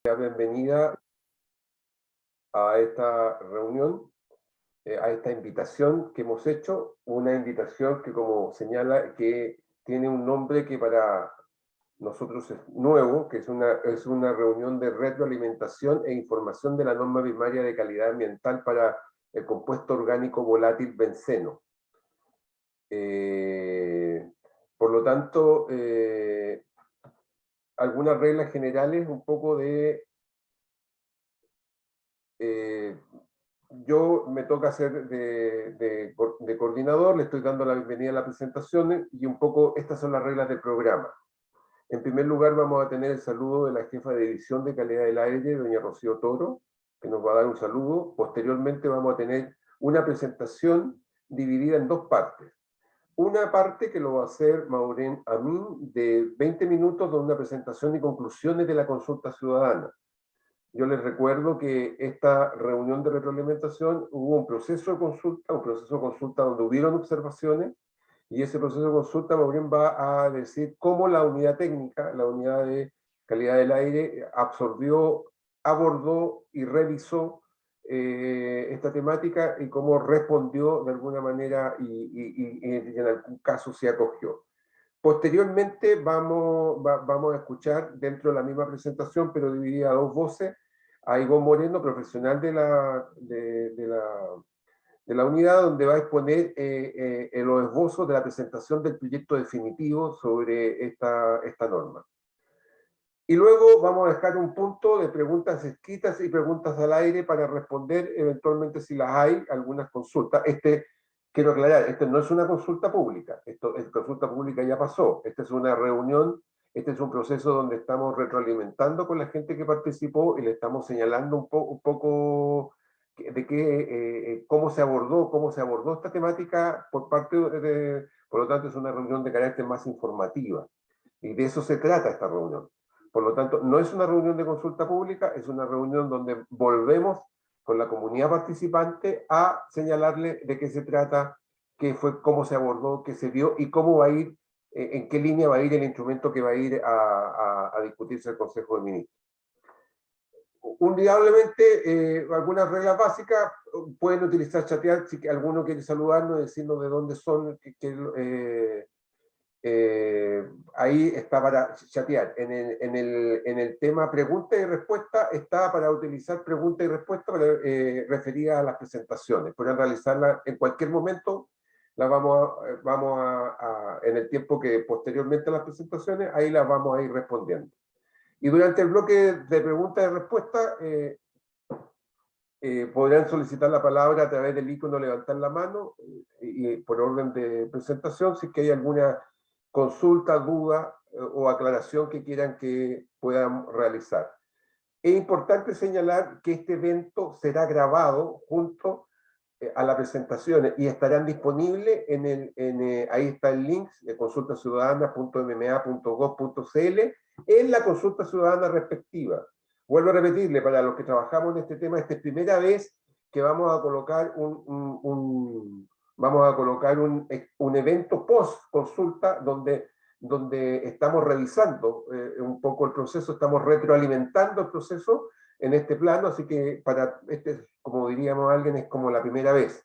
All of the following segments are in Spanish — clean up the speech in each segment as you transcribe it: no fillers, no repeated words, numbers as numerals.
La bienvenida a esta reunión, a esta invitación que hemos hecho, una invitación que, como señala, que tiene un nombre que para nosotros es nuevo, que es una reunión de retroalimentación e información de la norma primaria de calidad ambiental para el compuesto orgánico volátil benceno. Por lo tanto, algunas reglas generales, un poco de... yo me toca hacer de coordinador, le estoy dando la bienvenida a la presentación y un poco estas son las reglas del programa. En primer lugar vamos a tener el saludo de la jefa de división de calidad del aire, doña Rocío Toro, que nos va a dar un saludo. Posteriormente vamos a tener una presentación dividida en dos partes. Una parte que lo va a hacer Maureen Amin de 20 minutos de una presentación y conclusiones de la consulta ciudadana. Yo les recuerdo que esta reunión de retroalimentación hubo un proceso de consulta donde hubieron observaciones, y ese proceso de consulta Maureen va a decir cómo la unidad técnica, la unidad de calidad del aire, absorbió, abordó y revisó esta temática y cómo respondió de alguna manera y en algún caso se acogió. Posteriormente vamos a escuchar dentro de la misma presentación, pero dividida a dos voces, a Ivonne Moreno, profesional de la unidad, donde va a exponer los esbozos de la presentación del proyecto definitivo sobre esta norma. Y luego vamos a dejar un punto de preguntas escritas y preguntas al aire para responder eventualmente, si las hay, algunas consultas. Quiero aclarar, esto no es una consulta pública, consulta pública ya pasó, esta es una reunión, este es un proceso donde estamos retroalimentando con la gente que participó y le estamos señalando un poco de cómo se abordó esta temática por parte por lo tanto es una reunión de carácter más informativa, y de eso se trata esta reunión. Por lo tanto, no es una reunión de consulta pública, es una reunión donde volvemos con la comunidad participante a señalarle de qué se trata, qué fue, cómo se abordó, qué se vio y cómo va a ir, en qué línea va a ir el instrumento que va a ir a discutirse el Consejo de Ministros. Indudablemente, algunas reglas básicas, pueden utilizar chatear, si alguno quiere saludarnos, decirnos de dónde son, ahí está para chatear. En el tema pregunta y respuesta está para utilizar pregunta y respuesta referida a las presentaciones. Pueden realizarla en cualquier momento, la en el tiempo que posteriormente a las presentaciones, ahí las vamos a ir respondiendo. Y durante el bloque de pregunta y respuesta, podrán solicitar la palabra a través del icono levantar la mano y por orden de presentación, si es que hay alguna consulta, duda o aclaración que quieran que puedan realizar. Es importante señalar que este evento será grabado junto a las presentaciones y estarán disponibles ahí está el link de consultaciudadana.mma.gov.cl en la consulta ciudadana respectiva. Vuelvo a repetirle, para los que trabajamos en este tema, esta es primera vez que vamos a colocar un evento post consulta donde estamos revisando un poco el proceso, estamos retroalimentando el proceso en este plano, así que como diríamos alguien, es como la primera vez.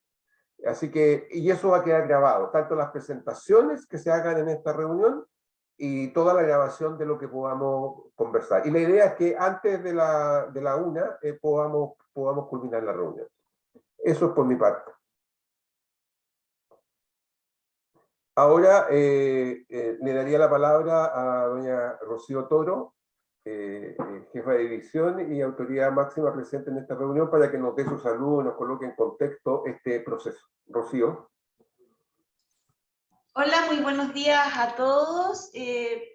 Así que, y eso va a quedar grabado, tanto las presentaciones que se hagan en esta reunión y toda la grabación de lo que podamos conversar. Y la idea es que antes de la una podamos culminar la reunión. Eso es por mi parte. Ahora le daría la palabra a doña Rocío Toro, jefa de división y autoridad máxima presente en esta reunión, para que nos dé su saludo y nos coloque en contexto este proceso. Rocío. Hola, muy buenos días a todos.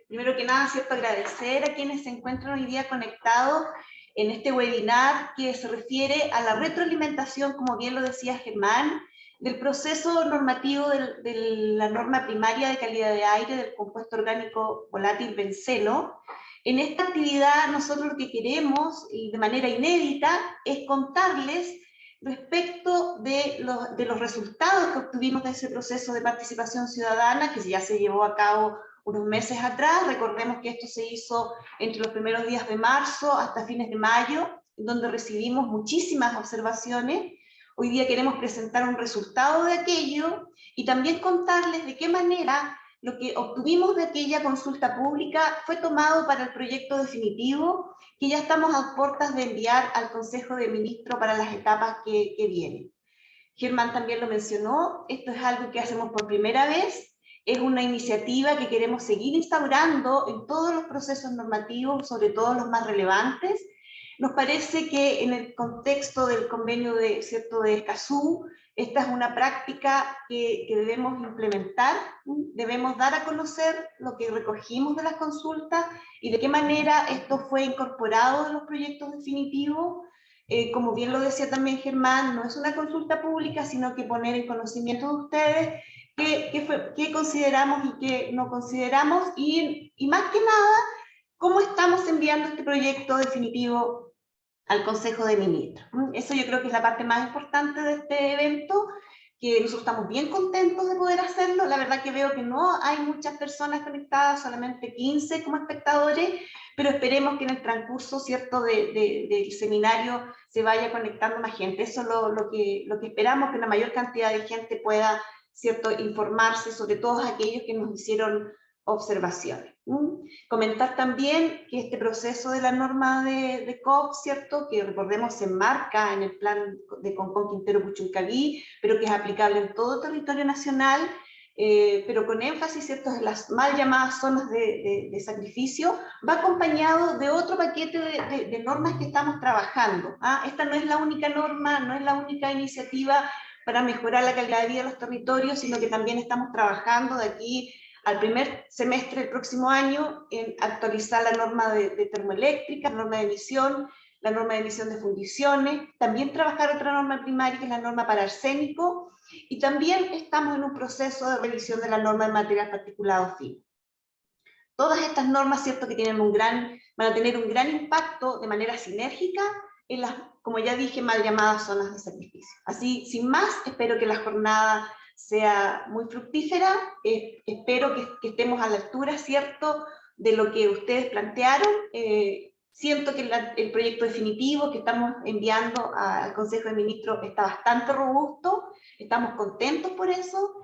Primero que nada, cierto, agradecer a quienes se encuentran hoy día conectados en este webinar que se refiere a la retroalimentación, como bien lo decía Germán, del proceso normativo de la norma primaria de calidad de aire del compuesto orgánico volátil benceno. En esta actividad nosotros lo que queremos, y de manera inédita, es contarles respecto de los resultados que obtuvimos de ese proceso de participación ciudadana, que ya se llevó a cabo unos meses atrás. Recordemos que esto se hizo entre los primeros días de marzo hasta fines de mayo, donde recibimos muchísimas observaciones. Hoy día queremos presentar un resultado de aquello y también contarles de qué manera lo que obtuvimos de aquella consulta pública fue tomado para el proyecto definitivo que ya estamos a puertas de enviar al Consejo de Ministros para las etapas que vienen. Germán también lo mencionó, esto es algo que hacemos por primera vez, es una iniciativa que queremos seguir instaurando en todos los procesos normativos, sobre todo los más relevantes. Nos parece que en el contexto del convenio de Escazú, esta es una práctica que debemos implementar, debemos dar a conocer lo que recogimos de las consultas y de qué manera esto fue incorporado en los proyectos definitivos. Como bien lo decía también Germán, no es una consulta pública, sino que poner en conocimiento de ustedes qué consideramos y qué no consideramos, y más que nada, cómo estamos enviando este proyecto definitivo al Consejo de Ministros. Eso yo creo que es la parte más importante de este evento, que nosotros estamos bien contentos de poder hacerlo. La verdad que veo que no hay muchas personas conectadas, solamente 15 como espectadores, pero esperemos que en el transcurso, ¿cierto?, del seminario se vaya conectando más gente. Eso es lo que esperamos, que una mayor cantidad de gente pueda, ¿cierto?, informarse sobre todos aquellos que nos hicieron observaciones. Comentar también que este proceso de la norma de COP, ¿cierto?, que recordemos se enmarca en el plan de Concón Quintero Puchuncaví, pero que es aplicable en todo territorio nacional, pero con énfasis, ¿cierto?, en las mal llamadas zonas de sacrificio, va acompañado de otro paquete de normas que estamos trabajando. Esta no es la única norma, no es la única iniciativa para mejorar la calidad de vida de los territorios, sino que también estamos trabajando de aquí al primer semestre del próximo año en actualizar la norma de termoeléctrica, la norma de emisión de fundiciones, también trabajar otra norma primaria que es la norma para arsénico, y también estamos en un proceso de revisión de la norma de material particulado fino. Todas estas normas, ¿cierto?, que van a tener un gran impacto de manera sinérgica en las, como ya dije, mal llamadas zonas de sacrificio. Así, sin más, espero que la jornada sea muy fructífera, espero que estemos a la altura, ¿cierto?, de lo que ustedes plantearon. Siento que el proyecto definitivo que estamos enviando al Consejo de Ministros está bastante robusto, estamos contentos por eso.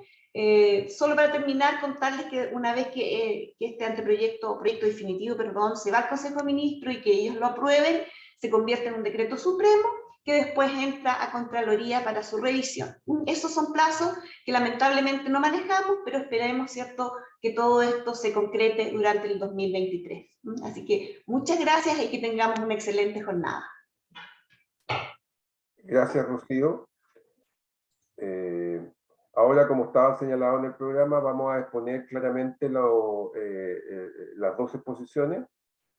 Solo para terminar, contarles que una vez que este proyecto definitivo, perdón, se va al Consejo de Ministros y que ellos lo aprueben, se convierte en un decreto supremo que después entra a Contraloría para su revisión. Esos son plazos que lamentablemente no manejamos, pero esperemos, ¿cierto?, que todo esto se concrete durante el 2023. Así que muchas gracias y que tengamos una excelente jornada. Gracias, Rocío. Ahora, como estaba señalado en el programa, vamos a exponer claramente las dos exposiciones.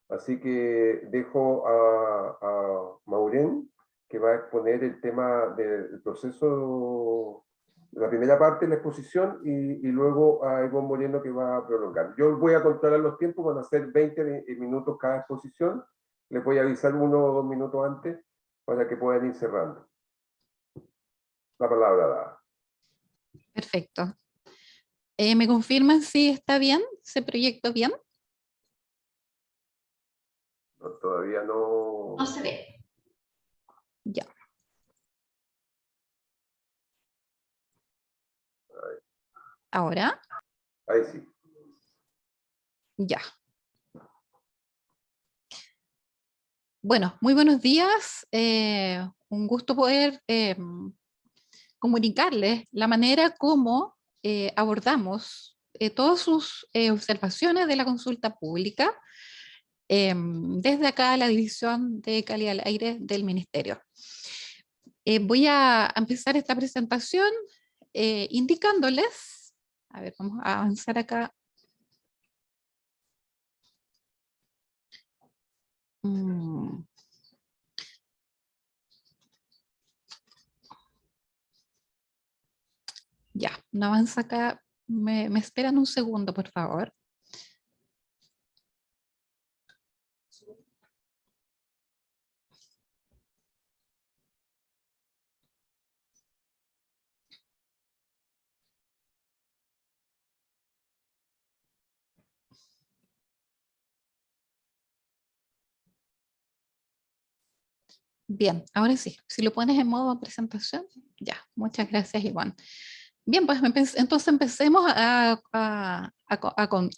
Así que dejo a Maureen, que va a exponer el tema del proceso, la primera parte de la exposición, y luego a Ivonne Moreno, que va a prolongar. Yo voy a controlar los tiempos, van a ser 20 minutos cada exposición. Les voy a avisar 1 o 2 minutos antes para que puedan ir cerrando. La palabra dada. Perfecto. ¿Me confirman si está bien? ¿Se proyectó bien? No, todavía no. No se ve. Ya. ¿Ahora? Ahí sí. Ya. Bueno, muy buenos días. Un gusto poder comunicarles la manera como abordamos todas sus observaciones de la consulta pública desde acá la División de Calidad del Aire del Ministerio. Voy a empezar esta presentación indicándoles, a ver, vamos a avanzar acá. Ya, no avanza acá. Me esperan un segundo, por favor. Bien, ahora sí, si lo pones en modo presentación, ya, muchas gracias, Iván. Bien, pues entonces empecemos a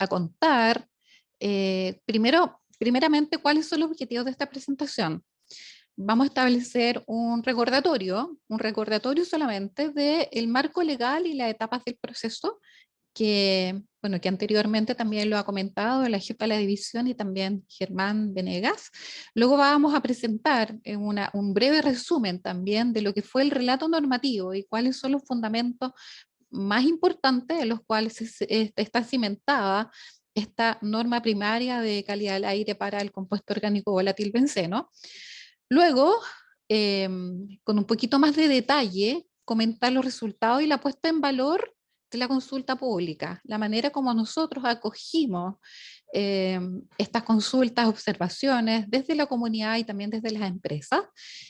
contar primeramente cuáles son los objetivos de esta presentación. Vamos a establecer un recordatorio solamente del marco legal y las etapas del proceso que, bueno, que anteriormente también lo ha comentado la jefa de la división y también Germán Venegas. Luego vamos a presentar un breve resumen también de lo que fue el relato normativo y cuáles son los fundamentos más importantes en los cuales está cimentada esta norma primaria de calidad del aire para el compuesto orgánico volátil benceno. Luego, con un poquito más de detalle, comentar los resultados y la puesta en valor de la consulta pública, la manera como nosotros acogimos estas consultas, observaciones desde la comunidad y también desde las empresas.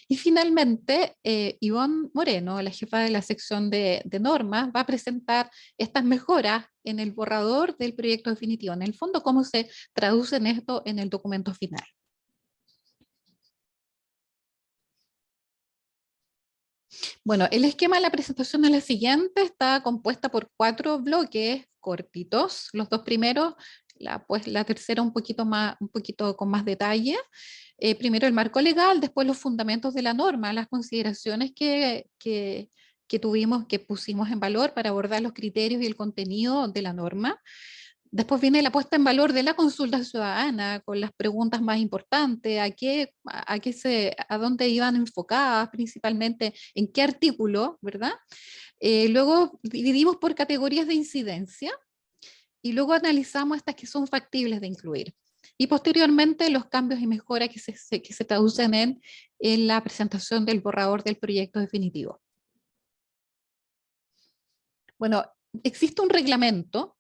Y finalmente, Ivonne Moreno, la jefa de la sección de normas, va a presentar estas mejoras en el borrador del proyecto definitivo. En el fondo, cómo se traducen esto en el documento final. Bueno, el esquema de la presentación es la siguiente, está compuesta por 4 bloques cortitos, los 2 primeros, pues la tercera un poquito con más detalle. Primero el marco legal, después los fundamentos de la norma, las consideraciones que pusimos en valor para abordar los criterios y el contenido de la norma. Después viene la puesta en valor de la consulta ciudadana con las preguntas más importantes, a dónde iban enfocadas, principalmente en qué artículo, ¿verdad? Luego dividimos por categorías de incidencia y luego analizamos estas que son factibles de incluir. Y posteriormente los cambios y mejoras que se traducen en la presentación del borrador del proyecto definitivo. Bueno, existe un reglamento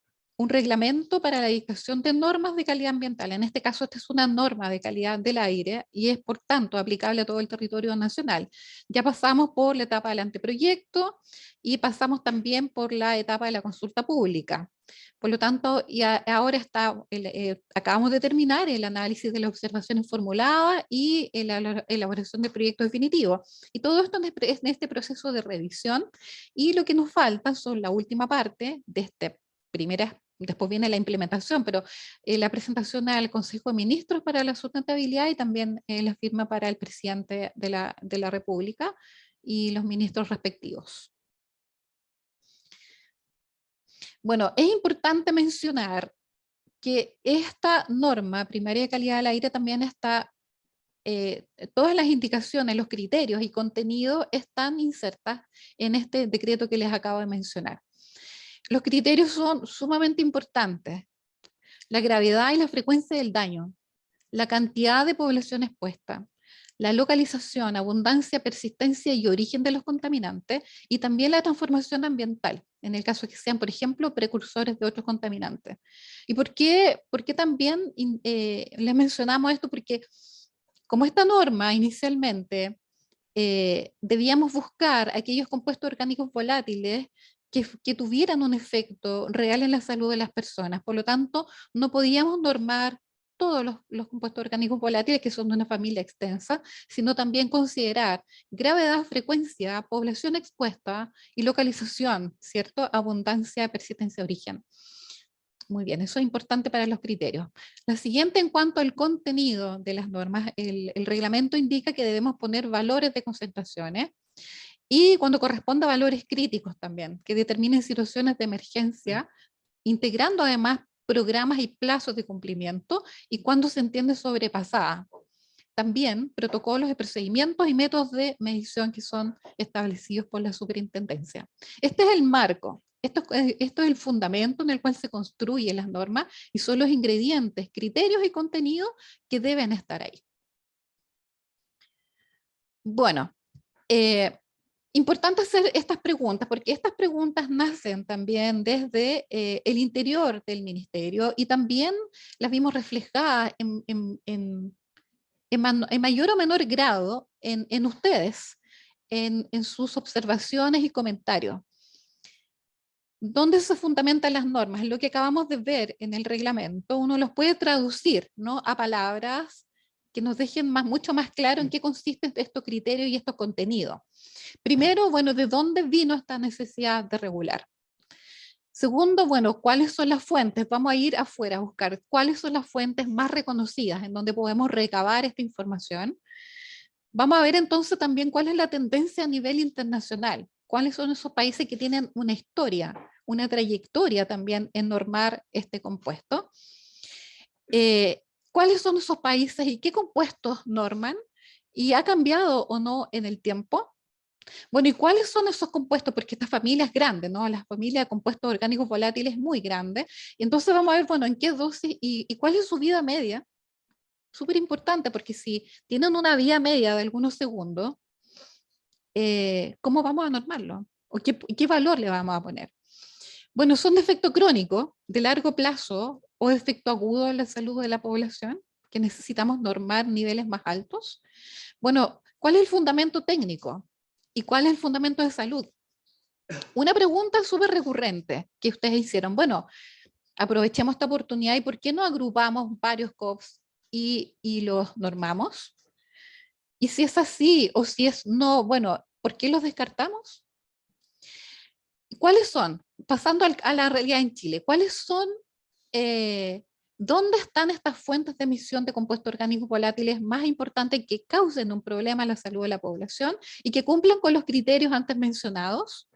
para la dictación de normas de calidad ambiental. En este caso, esta es una norma de calidad del aire y es, por tanto, aplicable a todo el territorio nacional. Ya pasamos por la etapa del anteproyecto y pasamos también por la etapa de la consulta pública. Por lo tanto, ahora acabamos de terminar el análisis de las observaciones formuladas y la elaboración del proyecto definitivo. Y todo esto en este proceso de revisión. Y lo que nos falta son la última parte de esta primera. Después viene la implementación, pero la presentación al Consejo de Ministros para la sustentabilidad y también la firma para el presidente de la República y los ministros respectivos. Bueno, es importante mencionar que esta norma primaria de calidad del aire también está, todas las indicaciones, los criterios y contenido están insertas en este decreto que les acabo de mencionar. Los criterios son sumamente importantes. La gravedad y la frecuencia del daño, la cantidad de población expuesta, la localización, abundancia, persistencia y origen de los contaminantes, y también la transformación ambiental, en el caso de que sean, por ejemplo, precursores de otros contaminantes. ¿Y por qué también les mencionamos esto? Porque como esta norma inicialmente debíamos buscar aquellos compuestos orgánicos volátiles que tuvieran un efecto real en la salud de las personas. Por lo tanto, no podíamos normar todos los compuestos orgánicos volátiles que son de una familia extensa, sino también considerar gravedad, frecuencia, población expuesta y localización, ¿cierto? Abundancia, persistencia, origen. Muy bien, eso es importante para los criterios. La siguiente, en cuanto al contenido de las normas, el reglamento indica que debemos poner valores de concentraciones y cuando corresponda valores críticos también, que determinen situaciones de emergencia, integrando además programas y plazos de cumplimiento y cuando se entiende sobrepasada. También protocolos de procedimientos y métodos de medición que son establecidos por la superintendencia. Este es el marco. Esto es el fundamento en el cual se construyen las normas y son los ingredientes, criterios y contenidos que deben estar ahí. Bueno, importante hacer estas preguntas, porque estas preguntas nacen también desde el interior del ministerio y también las vimos reflejadas en mayor o menor grado en ustedes, en sus observaciones y comentarios. ¿Dónde se fundamentan las normas? Lo que acabamos de ver en el reglamento, uno los puede traducir, ¿no?, a palabras que nos dejen mucho más claro en qué consisten estos criterios y estos contenidos. Primero, bueno, ¿de dónde vino esta necesidad de regular? Segundo, bueno, ¿cuáles son las fuentes? Vamos a ir afuera a buscar cuáles son las fuentes más reconocidas en donde podemos recabar esta información. Vamos a ver entonces también cuál es la tendencia a nivel internacional, cuáles son esos países que tienen una historia, una trayectoria también en normar este compuesto. ¿Cuáles son esos países y qué compuestos norman? ¿Y ha cambiado o no en el tiempo? Bueno, ¿y cuáles son esos compuestos? Porque esta familia es grande, ¿no? La familia de compuestos orgánicos volátiles es muy grande. Y entonces vamos a ver, bueno, en qué dosis y cuál es su vida media. Súper importante, porque si tienen una vida media de algunos segundos, ¿cómo vamos a normarlo? ¿O qué valor le vamos a poner? Bueno, ¿son de efecto crónico, de largo plazo, o de efecto agudo en la salud de la población, que necesitamos normar niveles más altos? Bueno, ¿cuál es el fundamento técnico? ¿Y cuál es el fundamento de salud? Una pregunta súper recurrente que ustedes hicieron. Bueno, aprovechemos esta oportunidad y ¿por qué no agrupamos varios COPs y los normamos? Y si es así o si es no, bueno, ¿por qué los descartamos? ¿Cuáles son? Pasando a la realidad en Chile, ¿cuáles son, dónde están estas fuentes de emisión de compuestos orgánicos volátiles más importantes que causen un problema a la salud de la población y que cumplan con los criterios antes mencionados?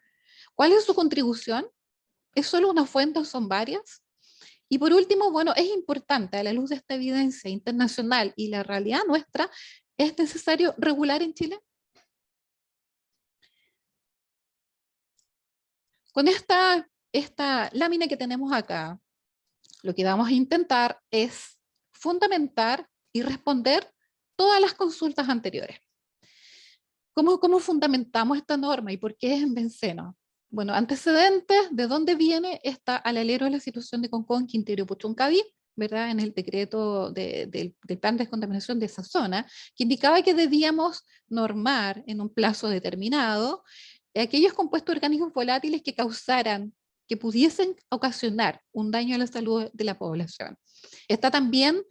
¿Cuál es su contribución? ¿Es solo una fuente o son varias? Y por último, bueno, es importante a la luz de esta evidencia internacional y la realidad nuestra, ¿es necesario regular en Chile? Con esta lámina que tenemos acá, lo que vamos a intentar es fundamentar y responder todas las consultas anteriores. ¿Cómo fundamentamos esta norma y por qué es en benceno? Bueno, antecedentes, ¿de dónde viene? Está al alero de la situación de Concón, Quintero y Puchuncaví, ¿verdad? En el decreto del plan de descontaminación de esa zona, que indicaba que debíamos normar en un plazo determinado aquellos compuestos orgánicos volátiles que causaran, que pudiesen ocasionar un daño a la salud de la población. Está también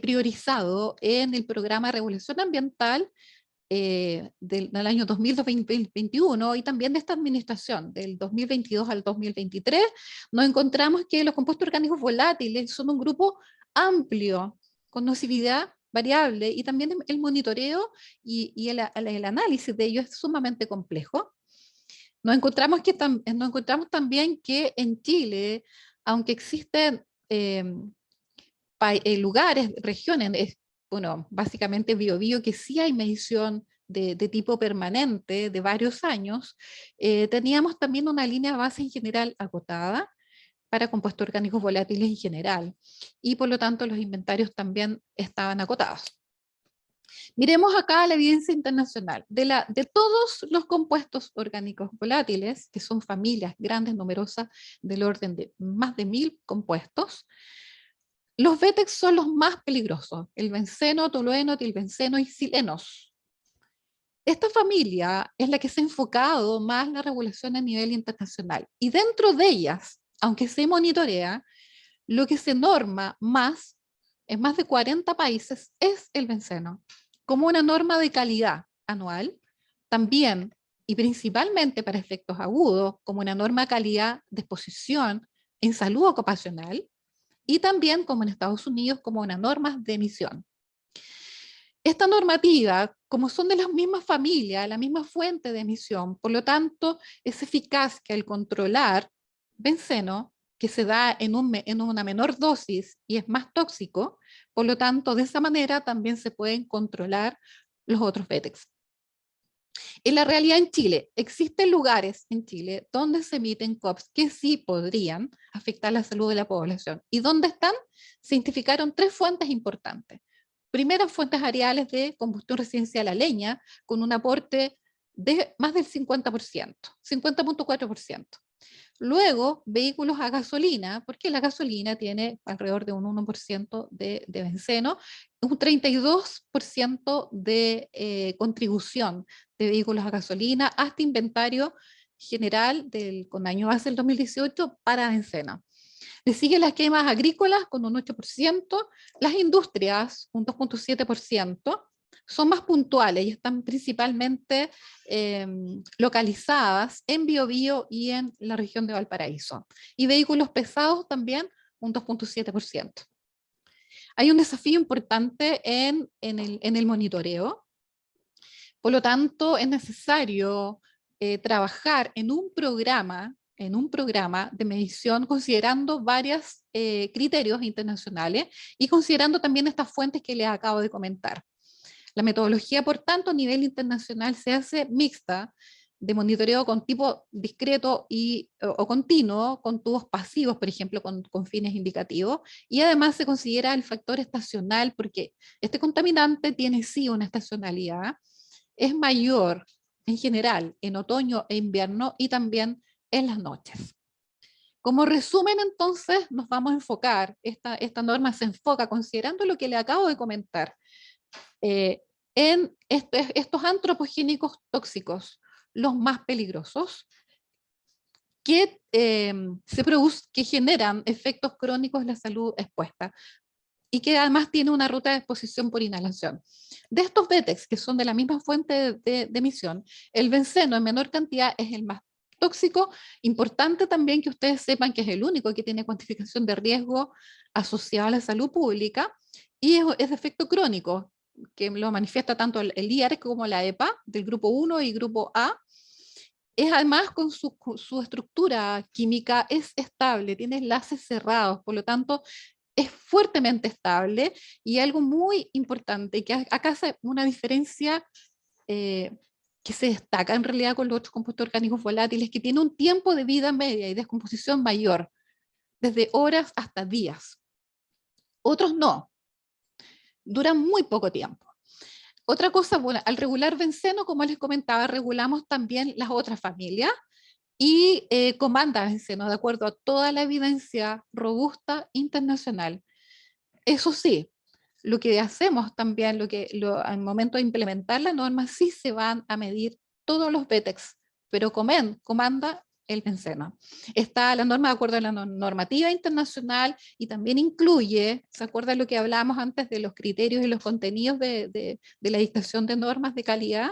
priorizado en el programa de regulación ambiental del año 2021 y también de esta administración, del 2022 al 2023, nos encontramos que los compuestos orgánicos volátiles son un grupo amplio, con nocividad variable, y también el monitoreo y el análisis de ellos es sumamente complejo. Nos encontramos también que en Chile, aunque existen lugares, regiones, bueno, básicamente Biobío, que sí hay medición de tipo permanente de varios años, teníamos también una línea base en general agotada para compuestos orgánicos volátiles en general, y por lo tanto los inventarios también estaban acotados. Miremos acá la evidencia internacional. De todos los compuestos orgánicos volátiles, que son familias grandes, numerosas, del orden de más de 1000 compuestos, los VETEX son los más peligrosos, el benceno, tolueno, tilbenceno y silenos. Esta familia es la que se ha enfocado más la regulación a nivel internacional. Y dentro de ellas, aunque se monitorea, lo que se norma más, en más de 40 países, es el benceno, como una norma de calidad anual, también y principalmente para efectos agudos, como una norma de calidad de exposición en salud ocupacional, y también, como en Estados Unidos, como una norma de emisión. Esta normativa, como son de las mismas familias, la misma fuente de emisión, por lo tanto, es eficaz que al controlar benceno, que se da en una menor dosis y es más tóxico, por lo tanto, de esa manera también se pueden controlar los otros VETEX. En la realidad en Chile, existen lugares en Chile donde se emiten COPs que sí podrían afectar la salud de la población. ¿Y dónde están? Se identificaron 3 fuentes importantes. Primeras, fuentes areales de combustión residencial a leña, con un aporte de más del 50%, 50.4%. Luego, vehículos a gasolina, porque la gasolina tiene alrededor de un 1% de benceno, un 32% de contribución de vehículos a gasolina hasta inventario general con año base del 2018 para benceno. Le siguen las quemas agrícolas con un 8%, las industrias un 2,7%, son más puntuales y están principalmente localizadas en Biobío y en la región de Valparaíso. Y vehículos pesados también un 2,7%. Hay un desafío importante en el monitoreo. Por lo tanto, es necesario trabajar en un programa de medición considerando varios criterios internacionales y considerando también estas fuentes que les acabo de comentar. La metodología, por tanto, a nivel internacional se hace mixta, de monitoreo con tipo discreto o continuo, con tubos pasivos, por ejemplo, con fines indicativos, y además se considera el factor estacional, porque este contaminante tiene sí una estacionalidad, es mayor en general en otoño e invierno y también en las noches. Como resumen, entonces, nos vamos a enfocar, esta norma se enfoca considerando lo que le acabo de comentar, en estos antropogénicos tóxicos, los más peligrosos, que, que generan efectos crónicos en la salud expuesta y que además tiene una ruta de exposición por inhalación. De estos BETEX, que son de la misma fuente de emisión, el benceno en menor cantidad es el más tóxico. Importante también que ustedes sepan que es el único que tiene cuantificación de riesgo asociado a la salud pública y es de efecto crónico, que lo manifiesta tanto el IARC como la EPA del grupo 1 y grupo A. Es además con su estructura química es estable, tiene enlaces cerrados, por lo tanto es fuertemente estable, y algo muy importante, que acá hace una diferencia que se destaca en realidad con los otros compuestos orgánicos volátiles, que tiene un tiempo de vida media y descomposición mayor, desde horas hasta días. Otros no, duran muy poco tiempo. Otra cosa, bueno, al regular benceno, como les comentaba, regulamos también las otras familias, y comanda benceno de acuerdo a toda la evidencia robusta internacional. Eso sí, lo que hacemos también, al momento de implementar la norma, sí se van a medir todos los BETEX, pero comanda el benceno. Está la norma de acuerdo a la normativa internacional y también incluye, ¿se acuerdan lo que hablábamos antes de los criterios y los contenidos de la dictación de normas de calidad?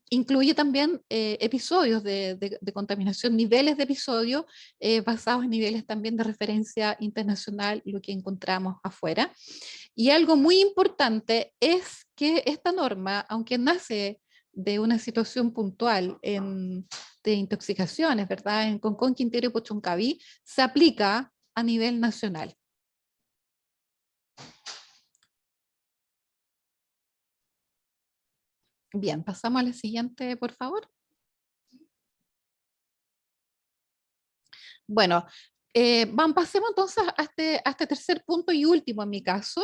Incluye también episodios de contaminación, niveles de episodios basados en niveles también de referencia internacional, lo que encontramos afuera. Y algo muy importante es que esta norma, aunque nace de una situación puntual de intoxicaciones, ¿verdad? En Concón, Quintero y Pochoncaví, se aplica a nivel nacional. Bien, pasamos a la siguiente, por favor. Bueno, pasemos entonces a este tercer punto y último en mi caso,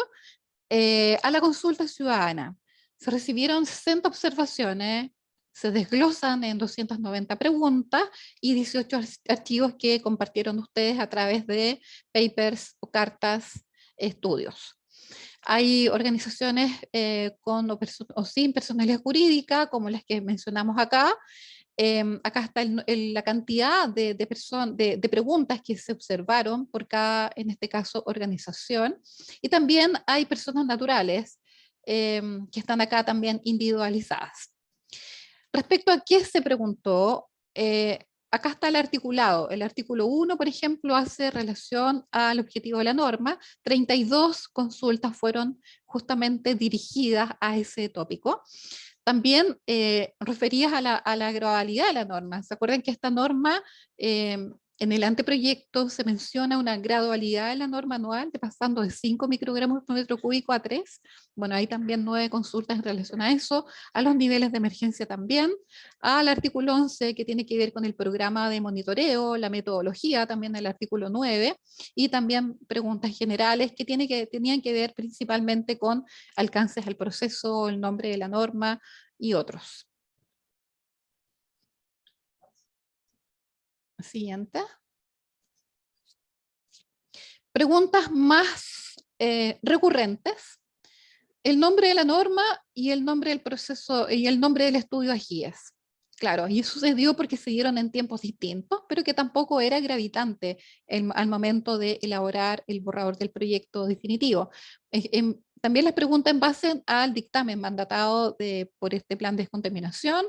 a la consulta ciudadana. Se recibieron 60 observaciones, se desglosan en 290 preguntas y 18 archivos que compartieron ustedes a través de papers o cartas, estudios. Hay organizaciones con o sin personalidad jurídica, como las que mencionamos acá. Acá está la cantidad de preguntas que se observaron por cada, en este caso, organización. Y también hay personas naturales que están acá también individualizadas. Respecto a qué se preguntó, acá está el articulado. El artículo 1, por ejemplo, hace relación al objetivo de la norma. 32 consultas fueron justamente dirigidas a ese tópico. También referidas a la gradualidad de la norma. ¿Se acuerdan que esta norma, en el anteproyecto se menciona una gradualidad de la norma anual, de pasando de 5 microgramos por metro cúbico a 3? Bueno, hay también 9 consultas en relación a eso, a los niveles de emergencia también, al artículo 11, que tiene que ver con el programa de monitoreo, la metodología, también el artículo 9, y también preguntas generales que tenían que ver principalmente con alcances al proceso, el nombre de la norma y otros. Siguiente. Preguntas más recurrentes. El nombre de la norma y el nombre del proceso y el nombre del estudio AGIES. Claro, y sucedió porque se dieron en tiempos distintos, pero que tampoco era gravitante al momento de elaborar el borrador del proyecto definitivo. También les pregunto en base al dictamen mandatado por este plan de descontaminación,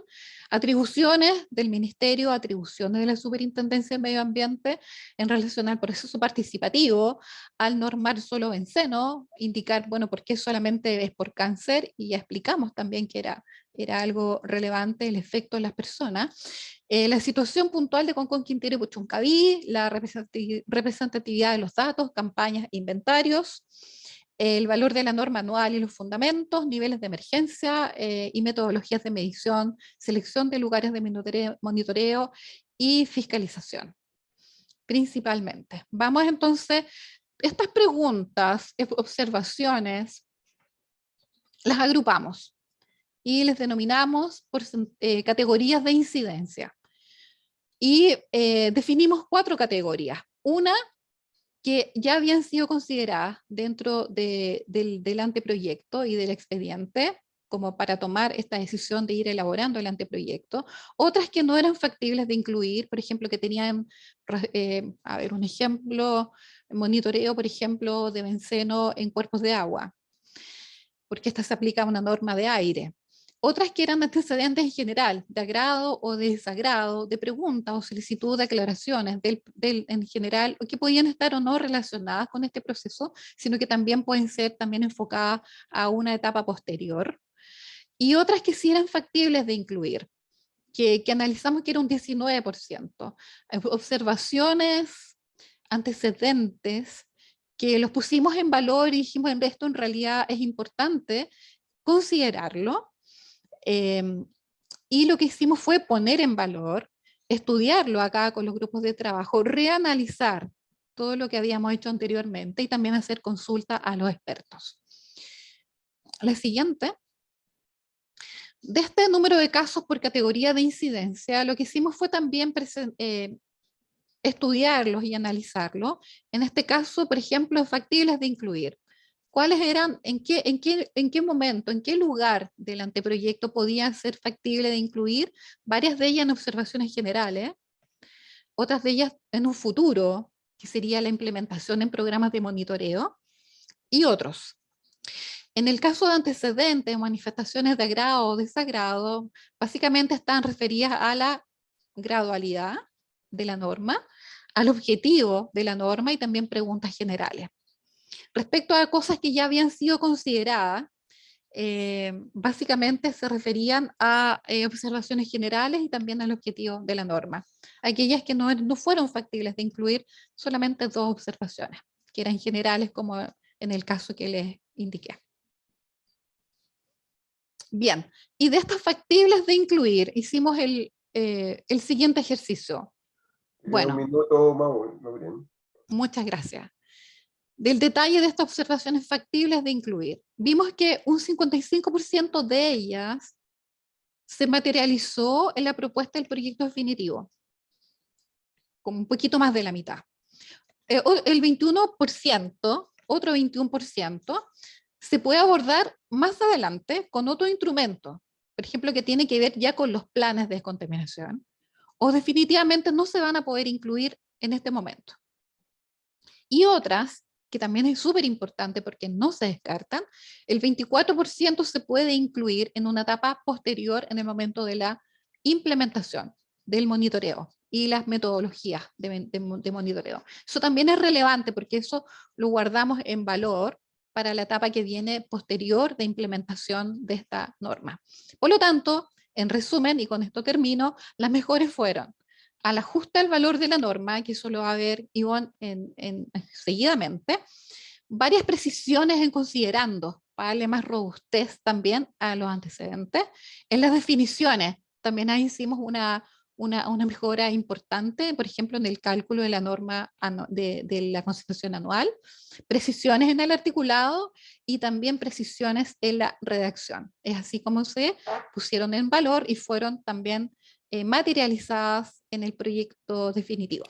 atribuciones del Ministerio, atribuciones de la Superintendencia de Medio Ambiente en relación al proceso participativo, al normar solo benceno, indicar, bueno, por qué solamente es por cáncer, y ya explicamos también que era algo relevante el efecto en las personas. La situación puntual de Concón, Quintero y Puchuncaví, la representatividad de los datos, campañas, inventarios, el valor de la norma anual y los fundamentos, niveles de emergencia y metodologías de medición, selección de lugares de monitoreo y fiscalización, principalmente. Vamos entonces, estas preguntas, observaciones, las agrupamos y les denominamos por categorías de incidencia. Y definimos 4 categorías. Una que ya habían sido consideradas dentro del anteproyecto y del expediente, como para tomar esta decisión de ir elaborando el anteproyecto. Otras que no eran factibles de incluir, por ejemplo, que tenían, a ver, un ejemplo, monitoreo, por ejemplo, de benceno en cuerpos de agua, porque esta se aplica a una norma de aire. Otras que eran antecedentes en general, de agrado o de desagrado, de preguntas o solicitud de aclaraciones en general, o que podían estar o no relacionadas con este proceso, sino que también pueden ser también enfocadas a una etapa posterior. Y otras que sí eran factibles de incluir, que analizamos que era un 19%. Observaciones, antecedentes, que los pusimos en valor y dijimos, esto en realidad es importante considerarlo. Y lo que hicimos fue poner en valor, estudiarlo acá con los grupos de trabajo, reanalizar todo lo que habíamos hecho anteriormente y también hacer consulta a los expertos. La siguiente. De este número de casos por categoría de incidencia, lo que hicimos fue también estudiarlos y analizarlos. En este caso, por ejemplo, factibles de incluir. ¿Cuáles eran, en qué momento, en qué lugar del anteproyecto podía ser factible de incluir? Varias de ellas en observaciones generales, otras de ellas en un futuro, que sería la implementación en programas de monitoreo, y otros. En el caso de antecedentes, manifestaciones de agrado o desagrado, básicamente están referidas a la gradualidad de la norma, al objetivo de la norma y también preguntas generales. Respecto a cosas que ya habían sido consideradas, básicamente se referían a observaciones generales y también al objetivo de la norma. Aquellas que no fueron factibles de incluir, solamente 2 observaciones, que eran generales como en el caso que les indiqué. Bien, y de estas factibles de incluir, hicimos el siguiente ejercicio. Bueno, un minuto, Maureen. muchas gracias. Del detalle de estas observaciones factibles de incluir, vimos que un 55% de ellas se materializó en la propuesta del proyecto definitivo, como un poquito más de la mitad. El 21%, otro 21%, se puede abordar más adelante con otro instrumento, por ejemplo, que tiene que ver ya con los planes de descontaminación, o definitivamente no se van a poder incluir en este momento. Y otras, que también es súper importante porque no se descartan, el 24% se puede incluir en una etapa posterior en el momento de la implementación del monitoreo y las metodologías de monitoreo. Eso también es relevante porque eso lo guardamos en valor para la etapa que viene posterior de implementación de esta norma. Por lo tanto, en resumen, y con esto termino, las mejores fueron al ajuste al valor de la norma, que eso lo va a ver Ivonne seguidamente, varias precisiones en considerando, para darle más robustez también a los antecedentes. En las definiciones, también ahí hicimos una mejora importante, por ejemplo, en el cálculo de la norma de la constitución anual, precisiones en el articulado y también precisiones en la redacción. Es así como se pusieron en valor y fueron también materializadas en el proyecto definitivo.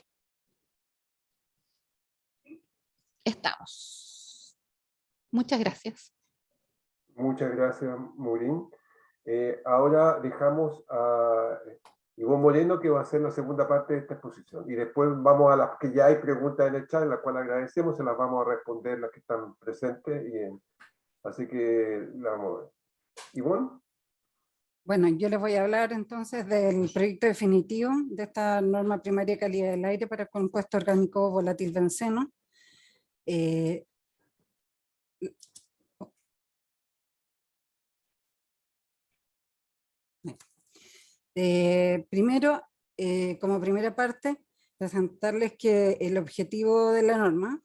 Estamos. Muchas gracias. Muchas gracias, Maureen. Ahora dejamos a Ivonne Moreno, que va a hacer la segunda parte de esta exposición. Y después vamos a las que ya hay preguntas en el chat, en las cuales agradecemos, se las vamos a responder las que están presentes. Así que la vamos a ver. Ivonne. Bueno, yo les voy a hablar entonces del proyecto definitivo de esta norma primaria de calidad del aire para el compuesto orgánico volátil benceno. Primero, como primera parte, presentarles que el objetivo de la norma,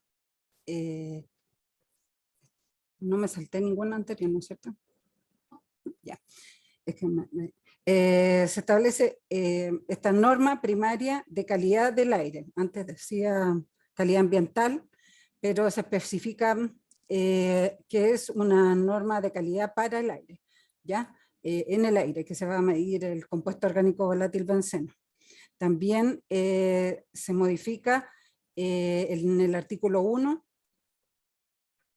no me salté ninguna anterior, ¿no es cierto? Ya. Es que se establece esta norma primaria de calidad del aire. Antes decía calidad ambiental, pero se especifica que es una norma de calidad para el aire, ¿ya? En el aire, que se va a medir el compuesto orgánico volátil benceno. También se modifica en el artículo 1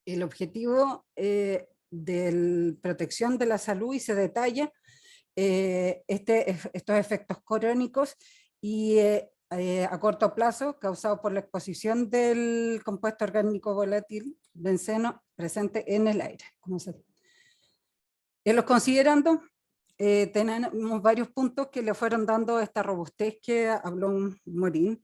el objetivo de protección de la salud y se detalla estos efectos crónicos y a corto plazo causados por la exposición del compuesto orgánico volátil benceno presente en el aire. En los considerando, tenemos varios puntos que le fueron dando esta robustez que habló Morín,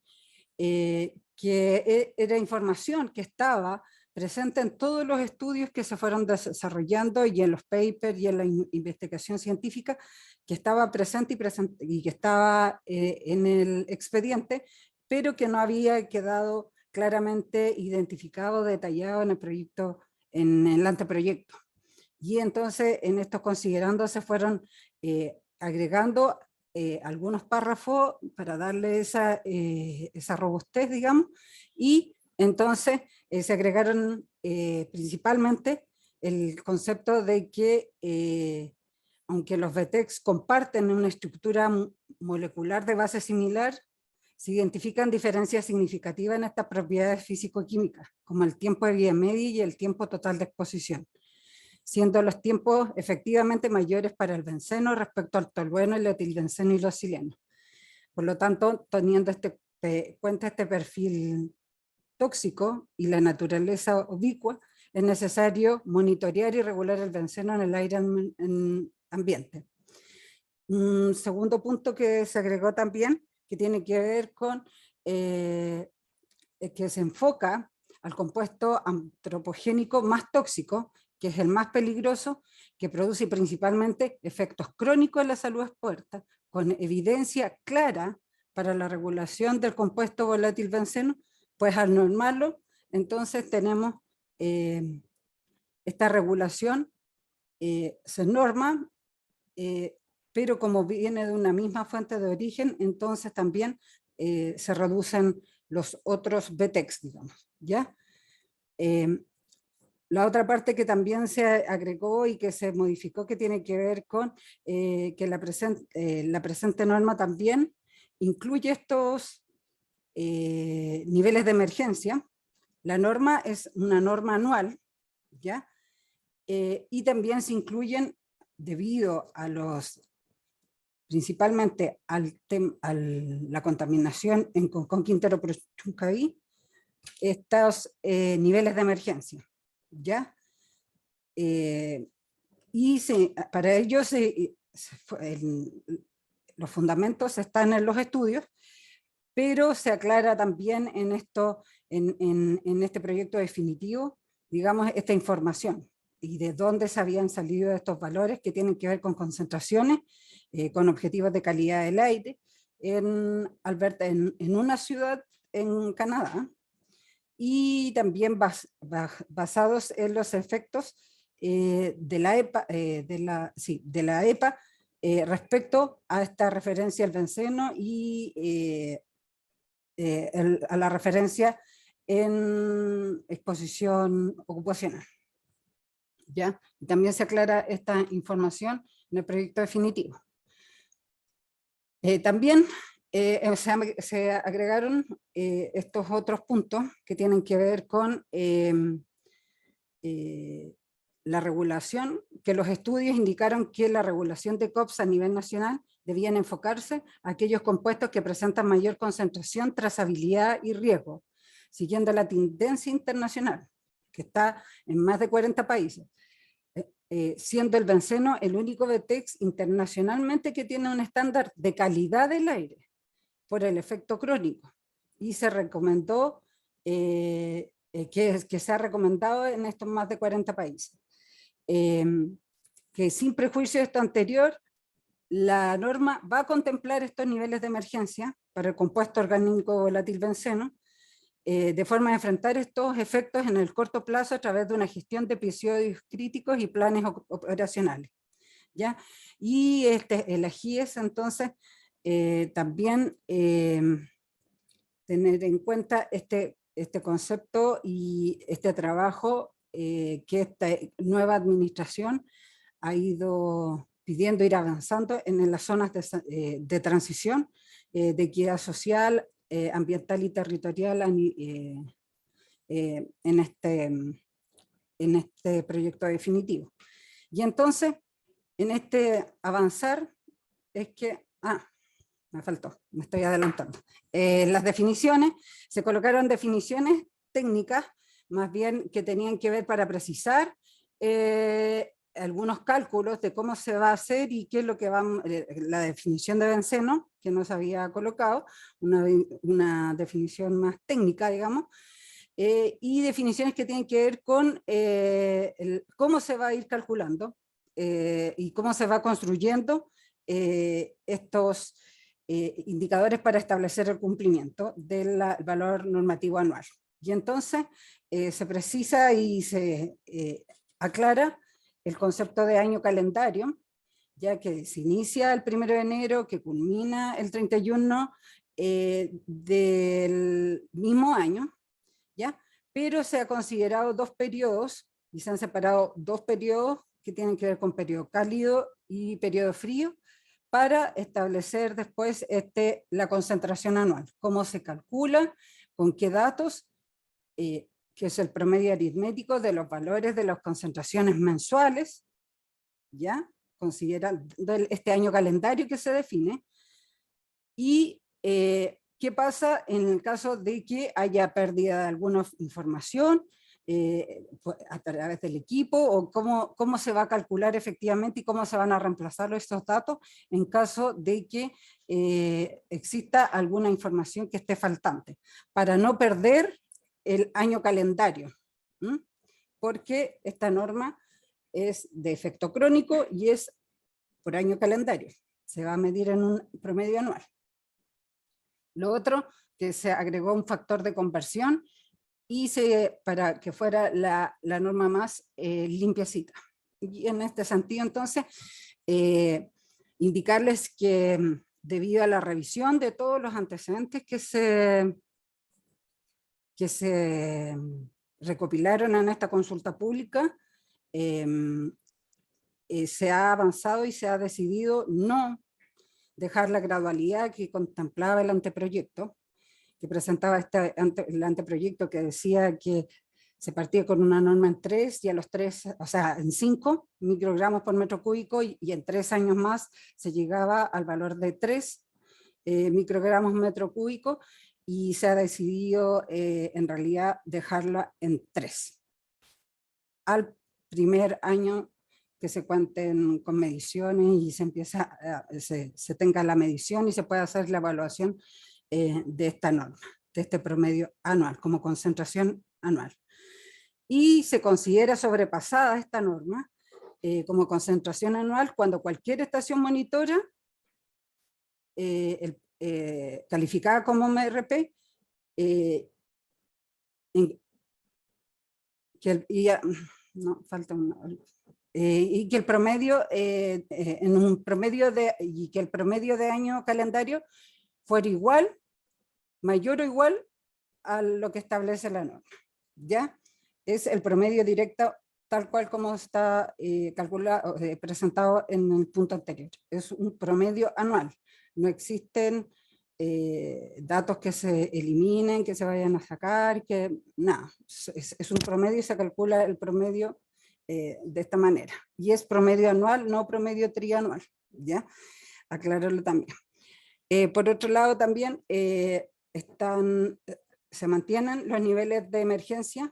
que era información que estaba presente en todos los estudios que se fueron desarrollando y en los papers y en la investigación científica, que estaba presente y que estaba en el expediente, pero que no había quedado claramente identificado, detallado en el proyecto, en el anteproyecto. Y entonces en estos considerando se fueron agregando algunos párrafos para darle esa robustez, digamos, y entonces se agregaron principalmente el concepto de que aunque los VTEX comparten una estructura molecular de base similar, se identifican diferencias significativas en estas propiedades físico-químicas, como el tiempo de vida media y el tiempo total de exposición, siendo los tiempos efectivamente mayores para el benceno respecto al tolueno, el etilbenceno y los silenos. Por lo tanto, teniendo cuenta este perfil tóxico y la naturaleza ubicua, es necesario monitorear y regular el benceno en el aire ambiente. Un segundo punto que se agregó también, que tiene que ver con que se enfoca al compuesto antropogénico más tóxico, que es el más peligroso, que produce principalmente efectos crónicos en la salud expuesta, con evidencia clara para la regulación del compuesto volátil benceno, pues al normarlo, entonces tenemos esta regulación, se norma, pero como viene de una misma fuente de origen, entonces también se reducen los otros VTEX, digamos, ¿ya? La otra parte que también se agregó y que se modificó, que tiene que ver con que la presente norma también incluye estos niveles de emergencia. La norma es una norma anual, ¿ya? Y también se incluyen, debido a principalmente a la contaminación en Concón, Quintero, Chuncaví, estos niveles de emergencia, ¿ya? Y para ellos los fundamentos están en los estudios, pero se aclara también en este proyecto definitivo, digamos, esta información y de dónde se habían salido estos valores que tienen que ver con concentraciones, con objetivos de calidad del aire, Alberta, en una ciudad en Canadá, y también basados en los efectos de la EPA, respecto a esta referencia al benceno y a la referencia en exposición ocupacional. ¿Ya? También se aclara esta información en el proyecto definitivo. También se agregaron estos otros puntos que tienen que ver con la regulación, que los estudios indicaron que la regulación de COPS a nivel nacional debían enfocarse a aquellos compuestos que presentan mayor concentración, trazabilidad y riesgo, siguiendo la tendencia internacional, que está en más de 40 países, siendo el benceno el único VTEX internacionalmente que tiene un estándar de calidad del aire por el efecto crónico, y se recomendó, que se ha recomendado en estos más de 40 países. Que sin prejuicio de esto anterior, la norma va a contemplar estos niveles de emergencia para el compuesto orgánico volátil benceno, de forma de enfrentar estos efectos en el corto plazo a través de una gestión de episodios críticos y planes operacionales, ¿ya? Y el AGIES, entonces, también tener en cuenta este concepto y este trabajo que esta nueva administración ha ido pidiendo ir avanzando en las zonas de transición, de equidad social, ambiental y territorial en este proyecto definitivo. Y entonces, en este avanzar, es que, me faltó, me estoy adelantando. Las definiciones, se colocaron definiciones técnicas, más bien que tenían que ver para precisar algunos cálculos de cómo se va a hacer y qué es lo que va, la definición de benceno, que no se había colocado, una definición más técnica, digamos, y definiciones que tienen que ver con cómo se va a ir calculando y cómo se va construyendo estos indicadores para establecer el cumplimiento del valor normativo anual. Y entonces se precisa y se aclara el concepto de año calendario, ya que se inicia el 1 de enero, que culmina el 31 del mismo año, ¿ya? Pero se ha considerado dos periodos, y se han separado dos periodos que tienen que ver con periodo cálido y periodo frío, para establecer después la concentración anual, cómo se calcula, con qué datos, que es el promedio aritmético de los valores de las concentraciones mensuales, ¿ya? Considerando este año calendario que se define, y qué pasa en el caso de que haya pérdida de alguna información a través del equipo, o cómo se va a calcular efectivamente y cómo se van a reemplazar estos datos en caso de que exista alguna información que esté faltante, para no perder el año calendario, porque esta norma es de efecto crónico y es por año calendario, se va a medir en un promedio anual. Lo otro, que se agregó un factor de conversión y para que fuera la norma más limpiecita. Y en este sentido, entonces, indicarles que debido a la revisión de todos los antecedentes que se recopilaron en esta consulta pública, se ha avanzado y se ha decidido no dejar la gradualidad que contemplaba el anteproyecto, que presentaba el anteproyecto, que decía que se partía con una norma en 3, y a los 3, o sea, en 5 microgramos por metro cúbico, y en 3 años más se llegaba al valor de 3 microgramos metro cúbico, y se ha decidido en realidad dejarla en 3. Al primer año que se cuenten con mediciones y se tenga la medición y se pueda hacer la evaluación de esta norma, de este promedio anual, como concentración anual. Y se considera sobrepasada esta norma como concentración anual cuando cualquier estación monitora calificada como MRP, y que el promedio, y que el promedio de año calendario fuera igual, mayor o igual a lo que establece la norma, ¿ya? Es el promedio directo tal cual como está calculado, presentado en el punto anterior. Es un promedio anual, no existen datos que se eliminen, que se vayan a sacar, que nada, es un promedio y se calcula el promedio de esta manera. Y es promedio anual, no promedio trianual, ¿ya? Aclararlo también. Por otro lado también se mantienen los niveles de emergencia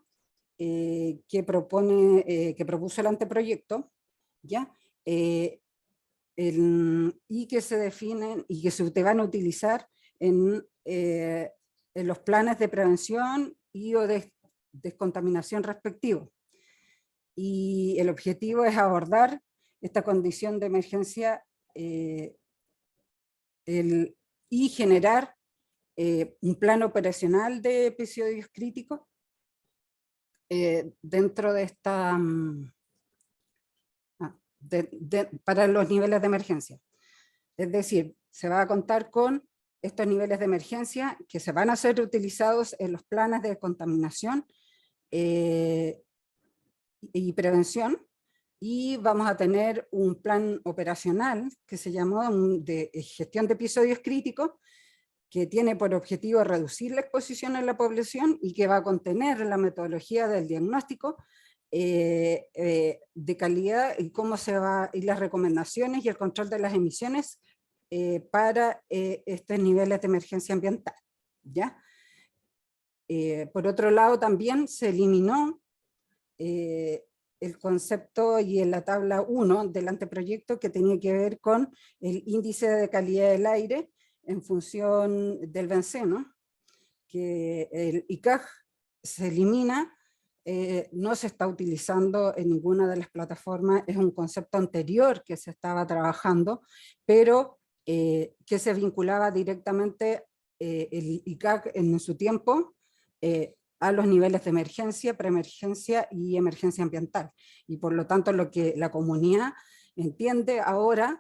que propuso el anteproyecto, ¿ya? Y que se definen y que se van a utilizar en los planes de prevención y o de descontaminación respectivos. Y el objetivo es abordar esta condición de emergencia y generar un plan operacional de episodios críticos dentro de esta... para los niveles de emergencia. Es decir, se va a contar con estos niveles de emergencia que se van a ser utilizados en los planes de contaminación y prevención, y vamos a tener un plan operacional que se llamó de gestión de episodios críticos, que tiene por objetivo reducir la exposición en la población y que va a contener la metodología del diagnóstico de calidad y cómo se va, y las recomendaciones y el control de las emisiones para estos niveles de emergencia ambiental, ¿ya? Por otro lado también se eliminó el concepto y en la tabla 1 del anteproyecto que tenía que ver con el índice de calidad del aire en función del benceno, que el ICAG se elimina. No se está utilizando en ninguna de las plataformas, es un concepto anterior que se estaba trabajando, pero que se vinculaba directamente el ICAC en su tiempo a los niveles de emergencia, preemergencia y emergencia ambiental. Y por lo tanto lo que la comunidad entiende ahora,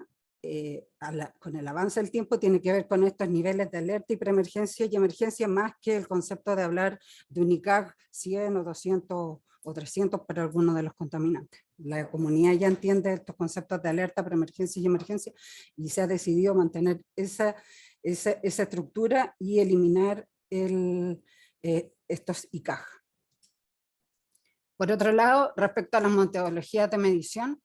con el avance del tiempo, tiene que ver con estos niveles de alerta y preemergencia y emergencia, más que el concepto de hablar de un ICAG 100 o 200 o 300 para algunos de los contaminantes. La comunidad ya entiende estos conceptos de alerta, preemergencia y emergencia, y se ha decidido mantener esa estructura y eliminar estos ICAG. Por otro lado, respecto a las metodologías de medición,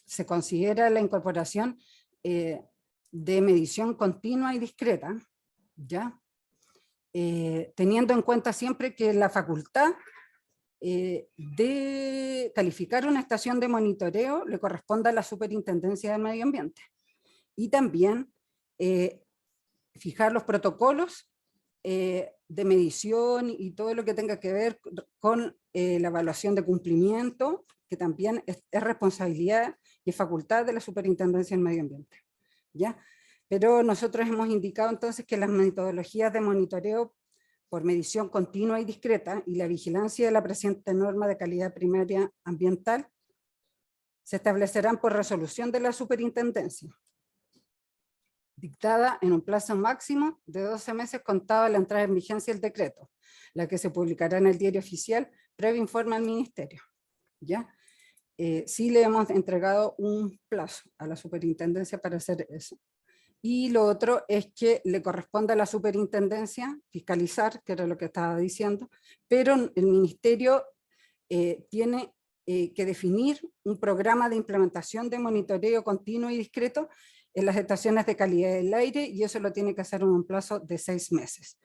se considera la incorporación de medición continua y discreta, ¿ya? Teniendo en cuenta siempre que la facultad de calificar una estación de monitoreo le corresponde a la Superintendencia del Medio Ambiente. Y también fijar los protocolos de medición y todo lo que tenga que ver con la evaluación de cumplimiento, que también es responsabilidad y facultad de la Superintendencia del Medio Ambiente, ¿ya? Pero nosotros hemos indicado entonces que las metodologías de monitoreo por medición continua y discreta y la vigilancia de la presente norma de calidad primaria ambiental se establecerán por resolución de la Superintendencia, dictada en un plazo máximo de 12 meses contado a la entrada en vigencia del decreto, la que se publicará en el Diario Oficial previo informe al Ministerio, ¿ya? Sí le hemos entregado un plazo a la Superintendencia para hacer eso. Y lo otro es que le corresponde a la Superintendencia fiscalizar, que era lo que estaba diciendo, pero el Ministerio tiene que definir un programa de implementación de monitoreo continuo y discreto en las estaciones de calidad del aire, y eso lo tiene que hacer en un plazo de 6 meses.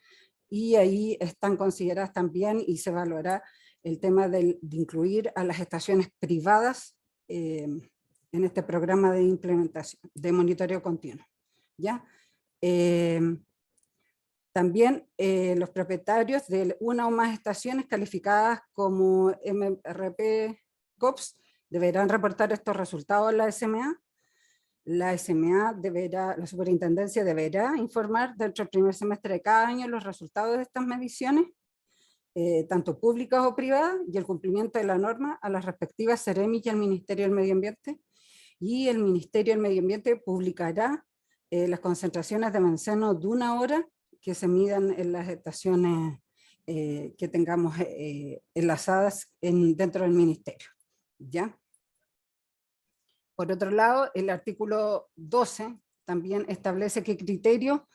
Y ahí están consideradas también y se evaluará el tema de incluir a las estaciones privadas en este programa de implementación, de monitoreo continuo, ¿ya? También los propietarios de una o más estaciones calificadas como MRP COPS deberán reportar estos resultados a la SMA. La SMA la Superintendencia deberá informar dentro del primer semestre de cada año los resultados de estas mediciones, tanto públicas o privadas, y el cumplimiento de la norma a las respectivas CEREMI y al Ministerio del Medio Ambiente, y el Ministerio del Medio Ambiente publicará las concentraciones de benceno de 1 hora que se midan en las estaciones que tengamos enlazadas dentro del Ministerio, ¿ya? Por otro lado, el artículo 12 también establece qué criterio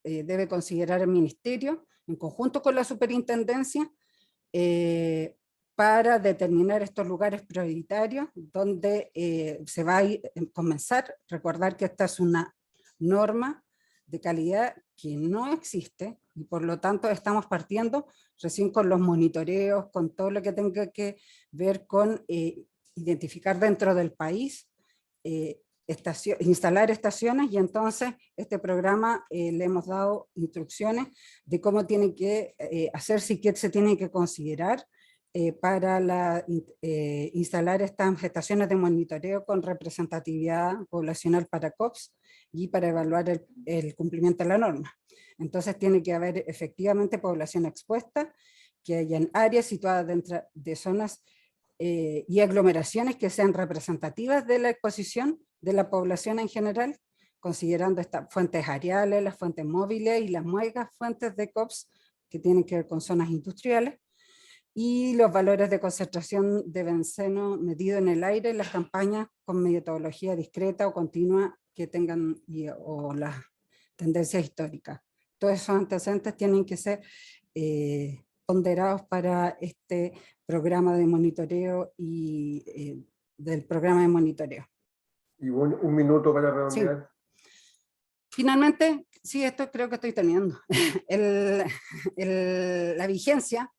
debe considerar el Ministerio en conjunto con la Superintendencia para determinar estos lugares prioritarios donde se va a comenzar. Recordar que esta es una norma de calidad que no existe y por lo tanto estamos partiendo recién con los monitoreos, con todo lo que tenga que ver con identificar dentro del país, instalar estaciones, y entonces este programa le hemos dado instrucciones de cómo tiene que hacerse y qué se tiene que considerar para instalar estas estaciones de monitoreo con representatividad poblacional para COPS y para evaluar el cumplimiento de la norma. Entonces tiene que haber efectivamente población expuesta, que hayan áreas situadas dentro de zonas y aglomeraciones que sean representativas de la exposición de la población en general, considerando estas fuentes areales, las fuentes móviles y las muegas fuentes de COPS que tienen que ver con zonas industriales, y los valores de concentración de benceno medido en el aire en las campañas con metodología discreta o continua que tengan o las tendencias históricas. Todos esos antecedentes tienen que ser ponderados para este programa de monitoreo y del programa de monitoreo. Y un minuto para redondear. Sí. Finalmente, sí, esto creo que estoy terminando. La vigencia,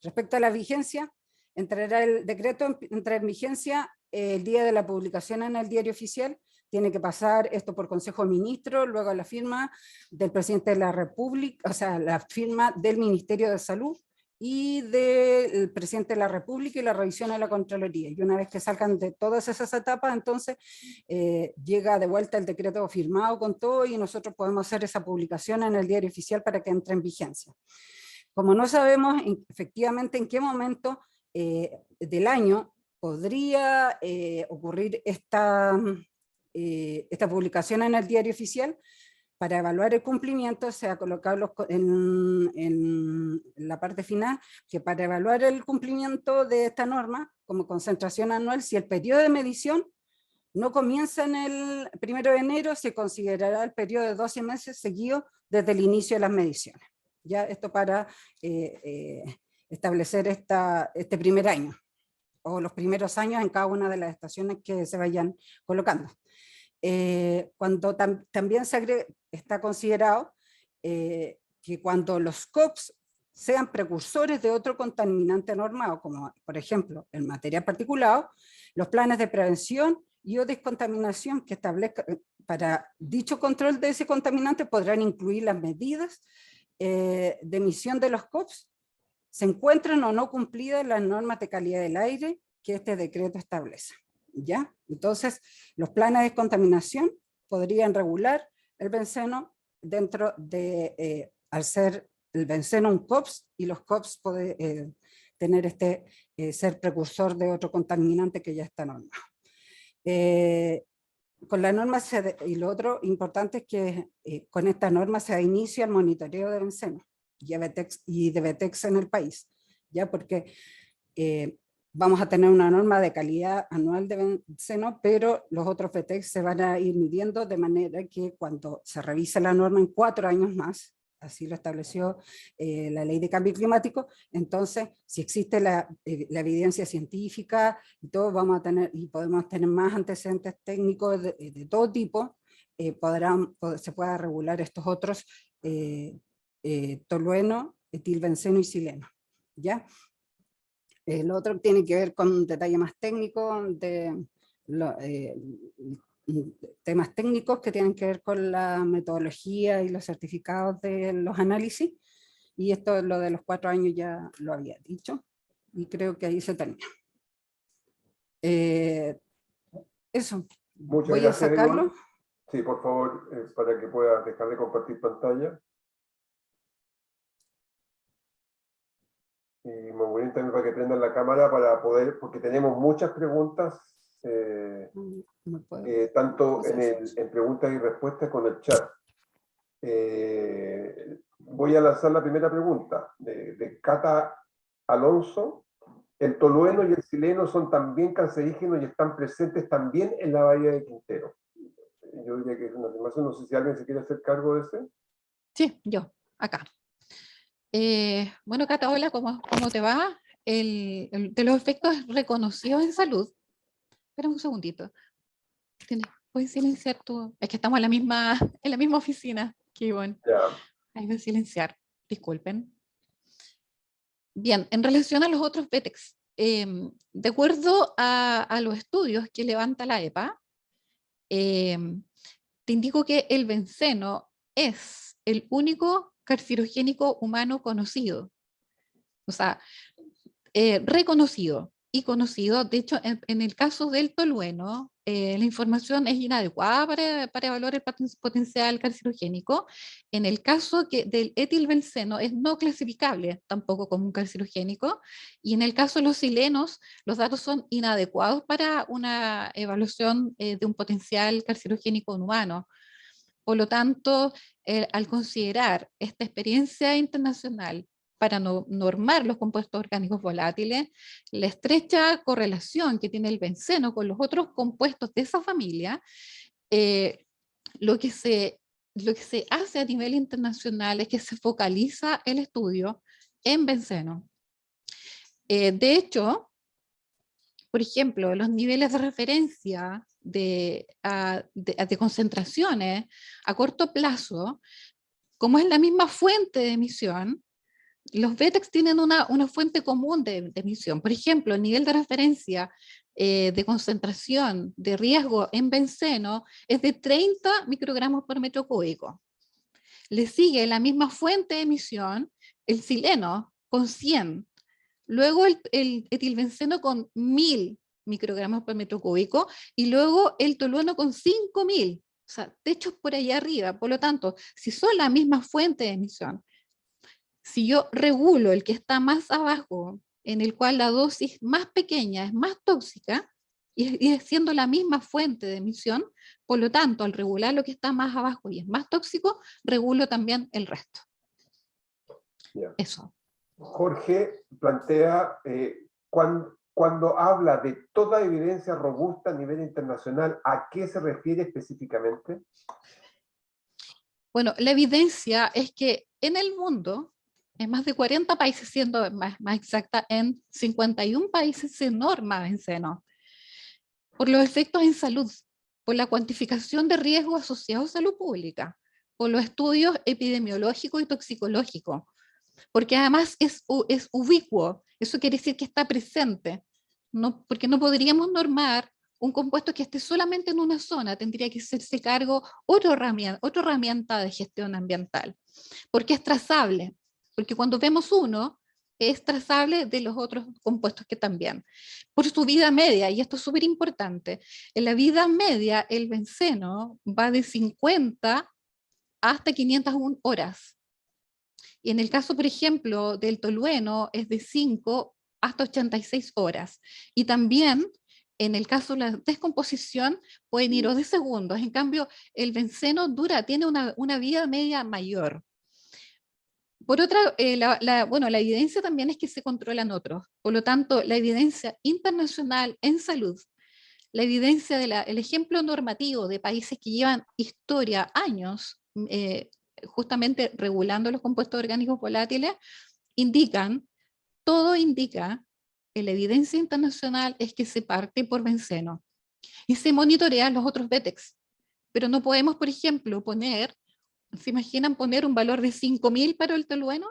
respecto a la vigencia, entrará el decreto, entra en vigencia el día de la publicación en el Diario Oficial. Tiene que pasar esto por Consejo de Ministros, luego la firma del Presidente de la República, o sea, la firma del Ministerio de Salud y del Presidente de la República y la revisión a la Contraloría. Y una vez que salgan de todas esas etapas, entonces llega de vuelta el decreto firmado con todo y nosotros podemos hacer esa publicación en el Diario Oficial para que entre en vigencia. Como no sabemos efectivamente en qué momento del año podría ocurrir esta publicación en el Diario Oficial, para evaluar el cumplimiento se ha colocado en la parte final que para evaluar el cumplimiento de esta norma como concentración anual, si el periodo de medición no comienza en el 1 de enero, se considerará el periodo de 12 meses seguido desde el inicio de las mediciones. Ya esto para establecer este primer año, o los primeros años en cada una de las estaciones que se vayan colocando. Cuando también está considerado que cuando los COPS sean precursores de otro contaminante normado, como por ejemplo el material particulado, los planes de prevención y o descontaminación que establezca para dicho control de ese contaminante podrán incluir las medidas de emisión de los COPS, se encuentran o no cumplidas las normas de calidad del aire que este decreto establece. ¿Ya? Entonces, los planes de descontaminación podrían regular el benceno dentro de, al ser el benceno un COPS, y los COPS pueden tener ser precursor de otro contaminante que ya está normado. Con la norma, y lo otro importante es que con esta norma se inicia el monitoreo de benceno y de BTEX en el país, ¿ya? Porque vamos a tener una norma de calidad anual de benceno, pero los otros BTEX se van a ir midiendo de manera que cuando se revise la norma en 4 años más, así lo estableció la Ley de Cambio Climático, entonces si existe la evidencia científica y todo, vamos a tener y podemos tener más antecedentes técnicos de todo tipo, se pueda regular estos otros tolueno, etilbenceno y sileno, ¿ya? Lo otro tiene que ver con un detalle más técnico, temas técnicos que tienen que ver con la metodología y los certificados de los análisis, y esto lo de los 4 años ya lo había dicho, y creo que ahí se termina. Eso, Muchas voy gracias, a sacarlo. Ivonne. Sí, por favor, para que pueda dejar de compartir pantalla. Y Maureen también para que prendan la cámara para poder, porque tenemos muchas preguntas, tanto en preguntas y respuestas con el chat. Voy a lanzar la primera pregunta de Cata Alonso. El tolueno y el sileno son también cancerígenos y están presentes también en la bahía de Quintero. Yo diría que es una afirmación, no sé si alguien se quiere hacer cargo de ese. Sí, yo, acá. Bueno, Cata, hola, ¿cómo te va? de los efectos reconocidos en salud. Espera un segundito. ¿Puedes silenciar tú? Es que estamos en la misma oficina. Qué bueno. Ya. Ahí voy a silenciar. Disculpen. Bien, en relación a los otros VTEX, de acuerdo a los estudios que levanta la EPA, te indico que el benceno es el único carcinogénico humano conocido. O sea, reconocido y conocido. De hecho, en el caso del tolueno, la información es inadecuada para evaluar el potencial carcinogénico. En el caso del etilbenceno es no clasificable tampoco como un carcinogénico. Y en el caso de los silenos, los datos son inadecuados para una evaluación de un potencial carcinogénico en humano. Por lo tanto, al considerar esta experiencia internacional para normar los compuestos orgánicos volátiles, la estrecha correlación que tiene el benceno con los otros compuestos de esa familia, lo que se hace a nivel internacional es que se focaliza el estudio en benceno. De hecho, por ejemplo, los niveles de referencia de concentraciones a corto plazo, como es la misma fuente de emisión, los VTEX tienen una fuente común de emisión. Por ejemplo, el nivel de referencia de concentración de riesgo en benceno es de 30 microgramos por metro cúbico. Le sigue la misma fuente de emisión, el sileno, con 100. Luego el etilbenceno con 1000 microgramos por metro cúbico y luego el tolueno con 5000. O sea, techos por allá arriba. Por lo tanto, si son la misma fuente de emisión, si yo regulo el que está más abajo, en el cual la dosis más pequeña es más tóxica, y siendo la misma fuente de emisión, por lo tanto, al regular lo que está más abajo y es más tóxico, regulo también el resto. Ya. Eso. Jorge plantea, cuando habla de toda evidencia robusta a nivel internacional, ¿a qué se refiere específicamente? Bueno, la evidencia es que en el mundo, en más de 40 países, siendo más exacta, en 51 países se norma benceno por los efectos en salud, por la cuantificación de riesgos asociados a salud pública, por los estudios epidemiológicos y toxicológicos, porque además es ubicuo, eso quiere decir que está presente, porque no podríamos normar un compuesto que esté solamente en una zona, tendría que hacerse cargo otra herramienta de gestión ambiental, porque es trazable, porque cuando vemos uno, es trazable de los otros compuestos que también. Por su vida media, y esto es súper importante, en la vida media el benceno va de 50 hasta 501 horas. Y en el caso, por ejemplo, del tolueno es de 5 hasta 86 horas. Y también, en el caso de la descomposición, pueden ir de segundos. En cambio, el benceno tiene una vida media mayor. Por otra, la evidencia también es que se controlan otros. Por lo tanto, la evidencia internacional en salud, la evidencia el ejemplo normativo de países que llevan historia, años, justamente regulando los compuestos orgánicos volátiles, todo indica que la evidencia internacional es que se parte por benceno y se monitorean los otros VTEX. Pero no podemos, por ejemplo, ¿se imaginan poner un valor de 5000 para el tolueno?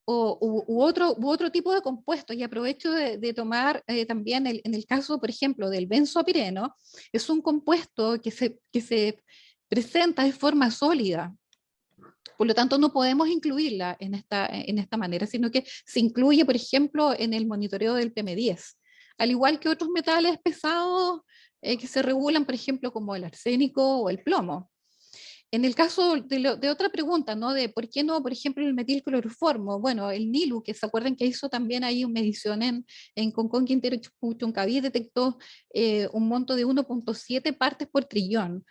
U otro tipo de compuestos, y aprovecho de tomar también en el caso, por ejemplo, del benzoapireno, es un compuesto que se presenta de forma sólida. Por lo tanto, no podemos incluirla en esta manera, sino que se incluye, por ejemplo, en el monitoreo del PM10, al igual que otros metales pesados que se regulan, por ejemplo, como el arsénico o el plomo. En el caso de otra pregunta, ¿no? De por qué no, por ejemplo, el metilcloroformo. Bueno, el NILU, que se acuerdan que hizo también ahí una medición en Concón, Quintero, Chuncaví, detectó un monto de 1.7 partes por trillón.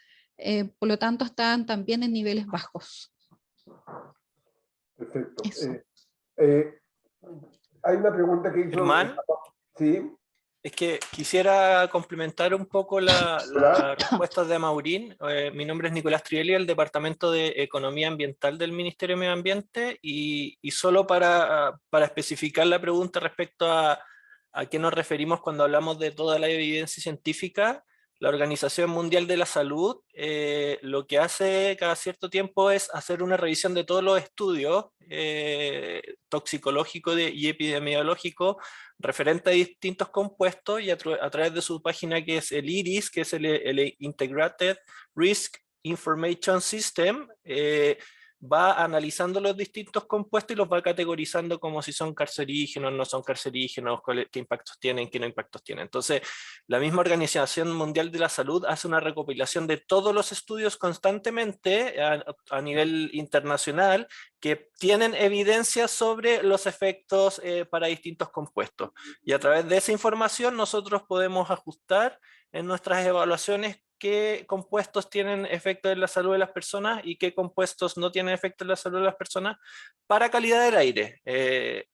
Por lo tanto, están también en niveles bajos. Perfecto. Hay una pregunta que hizo... Germán, ¿Sí? Es que quisiera complementar un poco las respuestas de Maurín. Mi nombre es Nicolás Trielli, del Departamento de Economía Ambiental del Ministerio de Medio Ambiente, y solo para especificar la pregunta respecto a qué nos referimos cuando hablamos de toda la evidencia científica, la Organización Mundial de la Salud lo que hace cada cierto tiempo es hacer una revisión de todos los estudios toxicológicos y epidemiológicos referente a distintos compuestos, y a través de su página, que es el IRIS, que es el Integrated Risk Information System, va analizando los distintos compuestos y los va categorizando como si son cancerígenos, no son cancerígenos, qué impactos tienen, qué no impactos tienen. Entonces, la misma Organización Mundial de la Salud hace una recopilación de todos los estudios constantemente a nivel internacional que tienen evidencia sobre los efectos para distintos compuestos. Y a través de esa información nosotros podemos ajustar en nuestras evaluaciones qué compuestos tienen efecto en la salud de las personas y qué compuestos no tienen efecto en la salud de las personas para calidad del aire.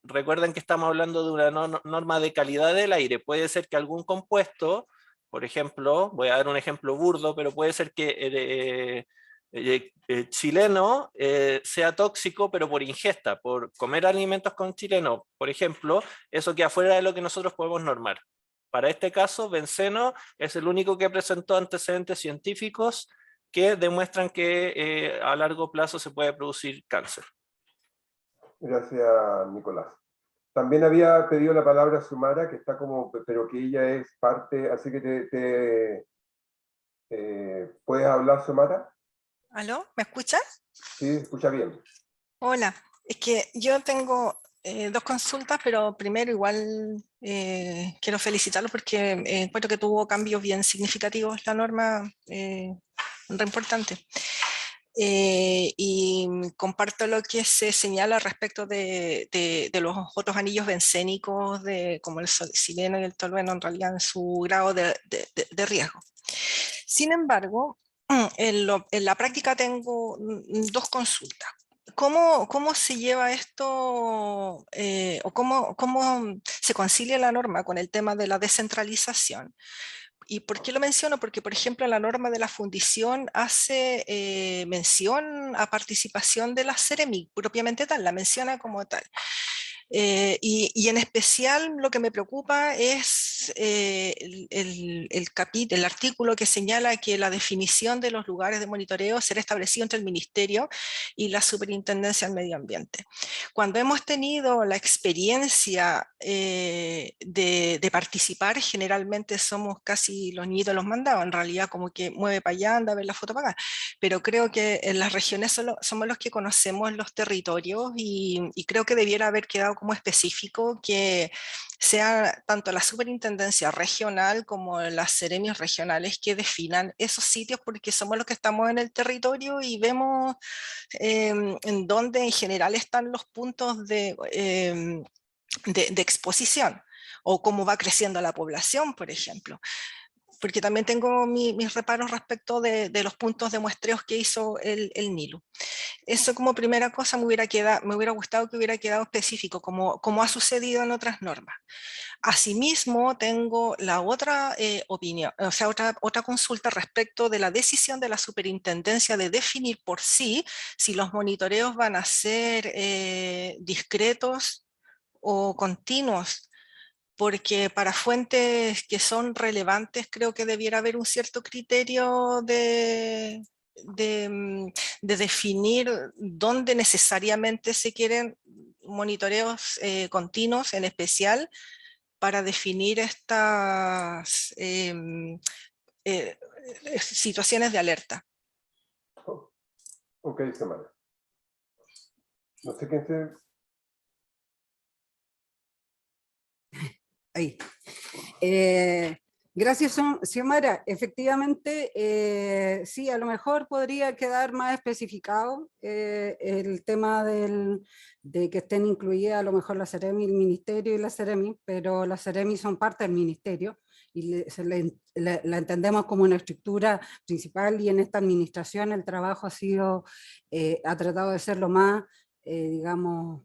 Recuerden que estamos hablando de una norma de calidad del aire. Puede ser que algún compuesto, por ejemplo, voy a dar un ejemplo burdo, pero puede ser que chileno sea tóxico, pero por ingesta, por comer alimentos con chileno, por ejemplo, eso queda fuera de lo que nosotros podemos normar. Para este caso, benceno es el único que presentó antecedentes científicos que demuestran que a largo plazo se puede producir cáncer. Gracias, Nicolás. También había pedido la palabra Sumara, que está como, pero que ella es parte, así que ¿puedes hablar, Sumara? ¿Aló? ¿Me escuchas? Sí, escucha bien. Hola, es que yo tengo dos consultas, pero primero igual quiero felicitarlo porque encuentro que tuvo cambios bien significativos la norma, re importante. Y comparto lo que se señala respecto de los otros anillos bencénicos, como el sileno y el tolueno, en realidad en su grado de riesgo. Sin embargo, en la práctica tengo dos consultas. ¿Cómo se lleva esto o cómo se concilia la norma con el tema de la descentralización? ¿Y por qué lo menciono? Porque, por ejemplo, la norma de la fundición hace mención a participación de la Ceremi, propiamente tal, la menciona como tal. Y en especial lo que me preocupa es el artículo que señala que la definición de los lugares de monitoreo será establecido entre el Ministerio y la Superintendencia del Medio Ambiente. Cuando hemos tenido la experiencia de participar, generalmente somos casi los niñitos los mandados, en realidad como que mueve para allá, anda a ver la foto para acá, pero creo que en las regiones somos los que conocemos los territorios y creo que debiera haber quedado como específico que sea tanto la superintendencia regional como las seremios regionales que definan esos sitios, porque somos los que estamos en el territorio y vemos en dónde en general están los puntos de exposición o cómo va creciendo la población, por ejemplo. Porque también tengo mis reparos respecto de los puntos de muestreos que hizo el NILU. Eso como primera cosa me hubiera gustado que hubiera quedado específico, como ha sucedido en otras normas. Asimismo, tengo la otra opinión, o sea, otra consulta respecto de la decisión de la superintendencia de definir por sí si los monitoreos van a ser discretos o continuos, porque para fuentes que son relevantes creo que debiera haber un cierto criterio de definir dónde necesariamente se quieren monitoreos continuos, en especial para definir estas situaciones de alerta. Ok, Samara. No sé quién se... Ahí. Gracias, Xiomara. Efectivamente, sí, a lo mejor podría quedar más especificado el tema de que estén incluidas a lo mejor la Ceremi, el Ministerio y la Ceremi, pero las Ceremi son parte del Ministerio y la entendemos como una estructura principal, y en esta administración el trabajo ha tratado de ser lo más, digamos,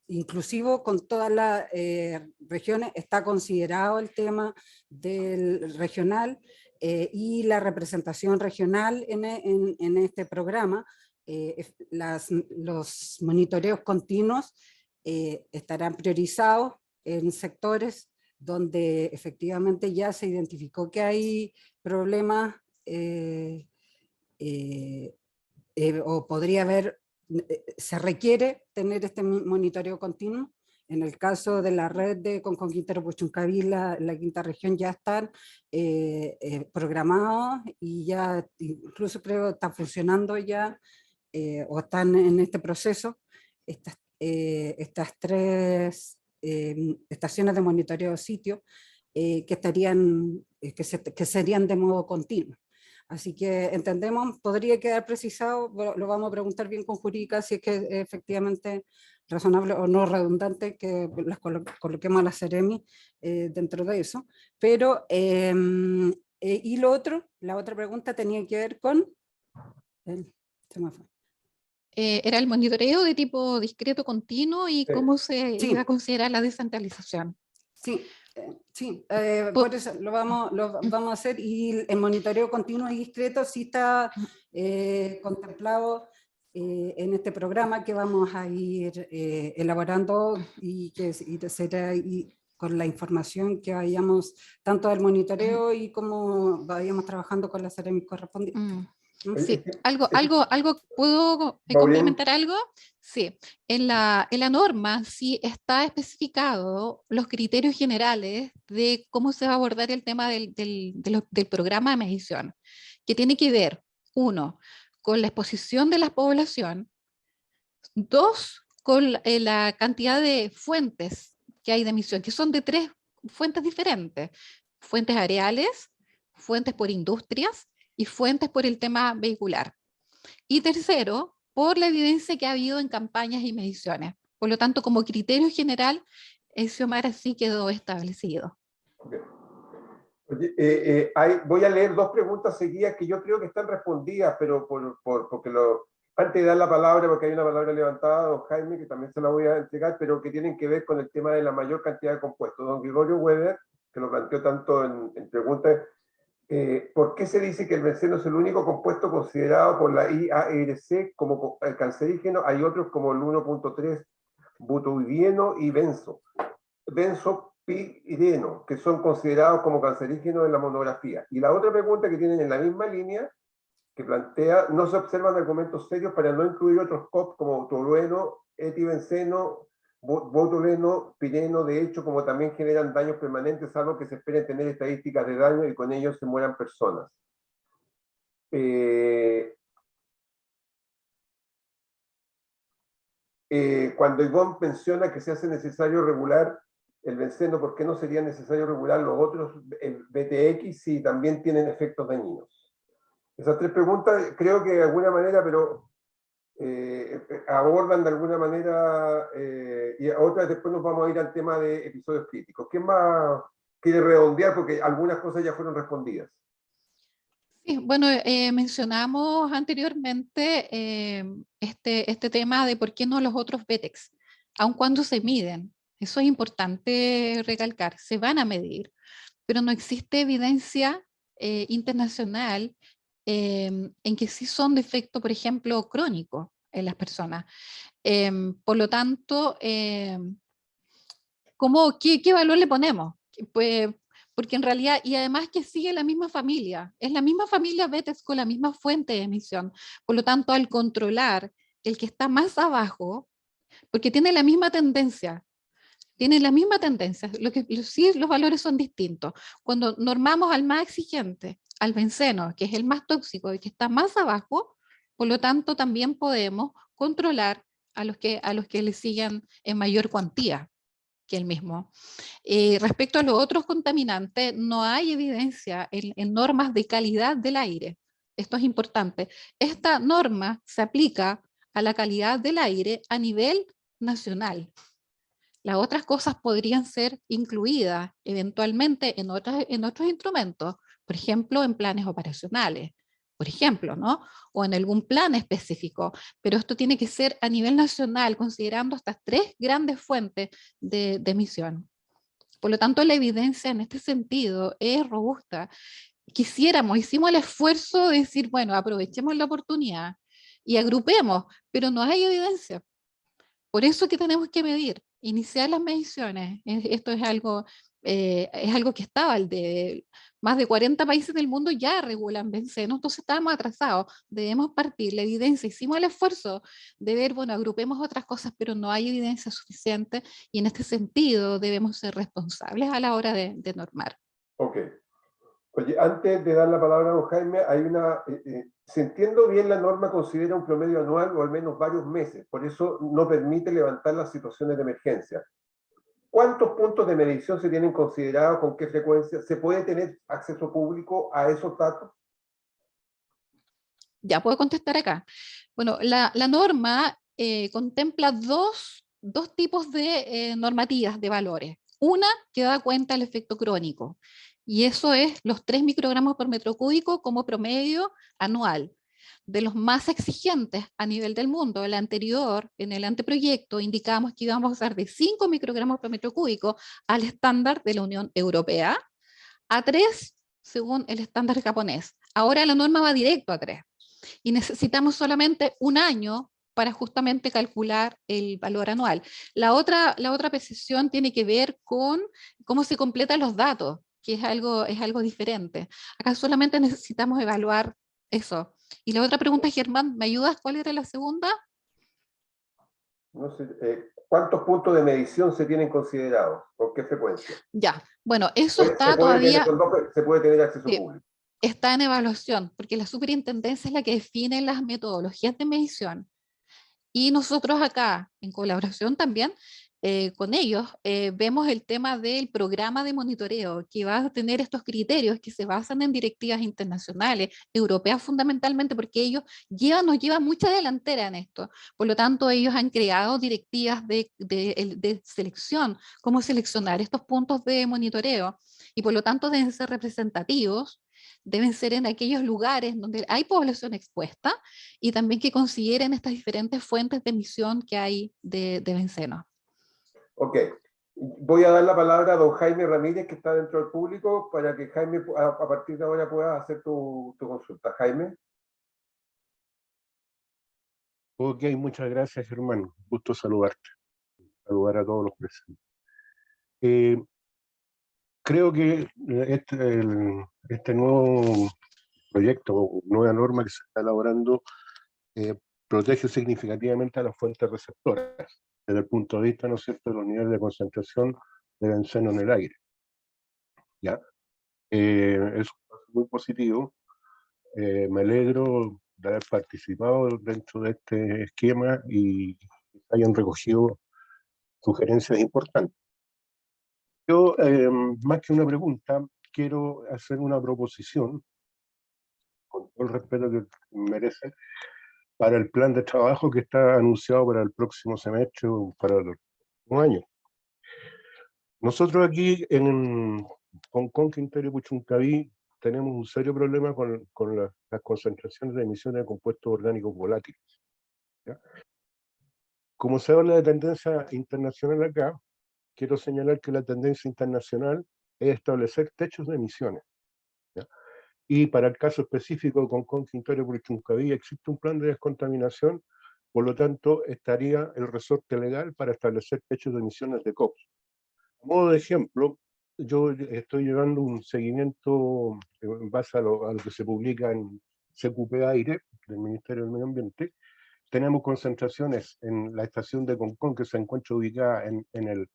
inclusivo con todas las regiones. Está considerado el tema del regional y la representación regional en este programa. Los monitoreos continuos estarán priorizados en sectores donde efectivamente ya se identificó que hay problemas o podría haber, se requiere tener este monitoreo continuo. En el caso de la red de Concón, Quintero, Puchuncaví, la quinta región ya están programados y ya incluso creo están funcionando ya o están en este proceso estas 3 estaciones de monitoreo sitio que serían de modo continuo. Así que entendemos, podría quedar precisado, lo vamos a preguntar bien con jurídica si es que es efectivamente razonable o no redundante que las coloquemos a la Seremi dentro de eso. Pero, y la otra pregunta tenía que ver con... Era el monitoreo de tipo discreto continuo y cómo se iba a considerar la descentralización. Sí, sí, por eso lo vamos a hacer, y el monitoreo continuo y discreto sí está contemplado en este programa que vamos a ir elaborando y será con la información que vayamos, tanto del monitoreo y como vayamos trabajando con las áreas correspondientes. Sí, algo ¿puedo complementar algo? Sí, en la norma sí está especificado los criterios generales de cómo se va a abordar el tema del programa de medición, que tiene que ver, 1, con la exposición de la población, 2, con la cantidad de fuentes que hay de emisión, que son de 3 fuentes diferentes: fuentes areales, fuentes por industrias y fuentes por el tema vehicular. Y tercero, por la evidencia que ha habido en campañas y mediciones. Por lo tanto, como criterio general, el SIOMAR así quedó establecido. Okay. Oye, voy a leer 2 preguntas seguidas que yo creo que están respondidas, pero porque antes de dar la palabra, porque hay una palabra levantada, don Jaime, que también se la voy a entregar, pero que tienen que ver con el tema de la mayor cantidad de compuestos. Don Gregorio Weber, que lo planteó tanto en preguntas, ¿por qué se dice que el benceno es el único compuesto considerado por la IARC como cancerígeno? Hay otros como el 1.3, butoidieno y benzopireno, que son considerados como cancerígenos en la monografía. Y la otra pregunta que tienen en la misma línea, que plantea, no se observan argumentos serios para no incluir otros COP como tolueno, etibenceno, botuleno, pireno, de hecho, como también generan daños permanentes, salvo que se esperen tener estadísticas de daño y con ellos se mueran personas. Cuando Ivonne menciona que se hace necesario regular el benceno, ¿por qué no sería necesario regular los otros BTX si también tienen efectos dañinos? Esas 3 preguntas creo que de alguna manera, pero abordan de alguna manera, y a otras después nos vamos a ir al tema de episodios críticos. ¿Quién más quiere redondear? Porque algunas cosas ya fueron respondidas. Sí, bueno, mencionamos anteriormente este tema de por qué no los otros BTEX, aun cuando se miden. Eso es importante recalcar, se van a medir, pero no existe evidencia internacional en que sí son de efecto, por ejemplo, crónico en las personas. Por lo tanto, ¿qué valor le ponemos? Pues, porque en realidad, y además que sigue la misma familia, es la misma familia BTEX con la misma fuente de emisión. Por lo tanto, al controlar el que está más abajo, porque tiene la misma tendencia, sí, los valores son distintos. Cuando normamos al más exigente, al benceno, que es el más tóxico y que está más abajo, por lo tanto también podemos controlar a los que le siguen en mayor cuantía que el mismo. Respecto a los otros contaminantes, no hay evidencia en normas de calidad del aire. Esto es importante. Esta norma se aplica a la calidad del aire a nivel nacional. Las otras cosas podrían ser incluidas eventualmente en otros instrumentos, por ejemplo, en planes operacionales. por ejemplo, ¿no? O en algún plan específico, pero esto tiene que ser a nivel nacional, considerando estas 3 grandes fuentes de emisión. Por lo tanto, la evidencia en este sentido es robusta. Hicimos el esfuerzo de decir, bueno, aprovechemos la oportunidad y agrupemos, pero no hay evidencia. Por eso que tenemos que medir, iniciar las mediciones. Esto es algo que estaba, más de 40 países del mundo ya regulan benceno, entonces estábamos atrasados, debemos partir la evidencia, hicimos el esfuerzo de ver, bueno, agrupemos otras cosas, pero no hay evidencia suficiente y en este sentido debemos ser responsables a la hora de normar. Ok. Oye, antes de dar la palabra a don Jaime, hay una, si entiendo bien, la norma considera un promedio anual o al menos varios meses, por eso no permite levantar las situaciones de emergencia. ¿Cuántos puntos de medición se tienen considerados? ¿Con qué frecuencia? ¿Se puede tener acceso público a esos datos? Ya puedo contestar acá. Bueno, la norma contempla dos tipos de normativas de valores. Una que da cuenta del efecto crónico, y eso es los 3 microgramos por metro cúbico como promedio anual. De los más exigentes a nivel del mundo, el anterior, en el anteproyecto, indicamos que íbamos a pasar de 5 microgramos por metro cúbico al estándar de la Unión Europea, a 3 según el estándar japonés. Ahora la norma va directo a 3 y necesitamos solamente un año para justamente calcular el valor anual. La otra apreciación tiene que ver con cómo se completan los datos, que es algo diferente. Acá solamente necesitamos evaluar eso. Y la otra pregunta, Germán, ¿me ayudas? ¿Cuál era la segunda? No sé, ¿cuántos puntos de medición se tienen considerados? ¿Con qué frecuencia? Ya, bueno, eso Se está puede tener, todavía... se puede tener acceso Sí, público. está en evaluación, porque la superintendencia es la que define las metodologías de medición. Y nosotros acá, en colaboración también con ellos, vemos el tema del programa de monitoreo, que va a tener estos criterios que se basan en directivas internacionales, europeas fundamentalmente, porque ellos nos llevan mucha delantera en esto. Por lo tanto, ellos han creado directivas de selección, cómo seleccionar estos puntos de monitoreo, y por lo tanto deben ser representativos, deben ser en aquellos lugares donde hay población expuesta, y también que consideren estas diferentes fuentes de emisión que hay de benceno. Ok. Voy a dar la palabra a don Jaime Ramírez, que está dentro del público, para que Jaime a partir de ahora pueda hacer tu consulta. Jaime. Ok, muchas gracias, Germán. Gusto saludarte. Saludar a todos los presentes. Creo que este nuevo proyecto, nueva norma que se está elaborando, protege significativamente a las fuentes receptoras, desde el punto de vista, ¿no es cierto?, de los niveles de concentración de benceno en el aire. ¿Ya? Es muy positivo. Me alegro de haber participado dentro de este esquema y hayan recogido sugerencias importantes. Yo, más que una pregunta, quiero hacer una proposición, con todo el respeto que merece, para el plan de trabajo que está anunciado para el próximo semestre o para el próximo año. Nosotros aquí en Hong Kong, Quintero y Puchuncaví, tenemos un serio problema con las concentraciones de emisiones de compuestos orgánicos volátiles. ¿Ya? Como se habla de tendencia internacional acá, quiero señalar que la tendencia internacional es establecer techos de emisiones. ¿Ya? Y para el caso específico de Hong Kong, Quintero y Puchuncaví, existe un plan de descontaminación, por lo tanto estaría el resorte legal para establecer techos de emisiones de COX. A modo de ejemplo, yo estoy llevando un seguimiento en base a lo que se publica en CQP Aire, del Ministerio del Medio Ambiente. Tenemos concentraciones en la estación de Hong Kong, que se encuentra ubicada en el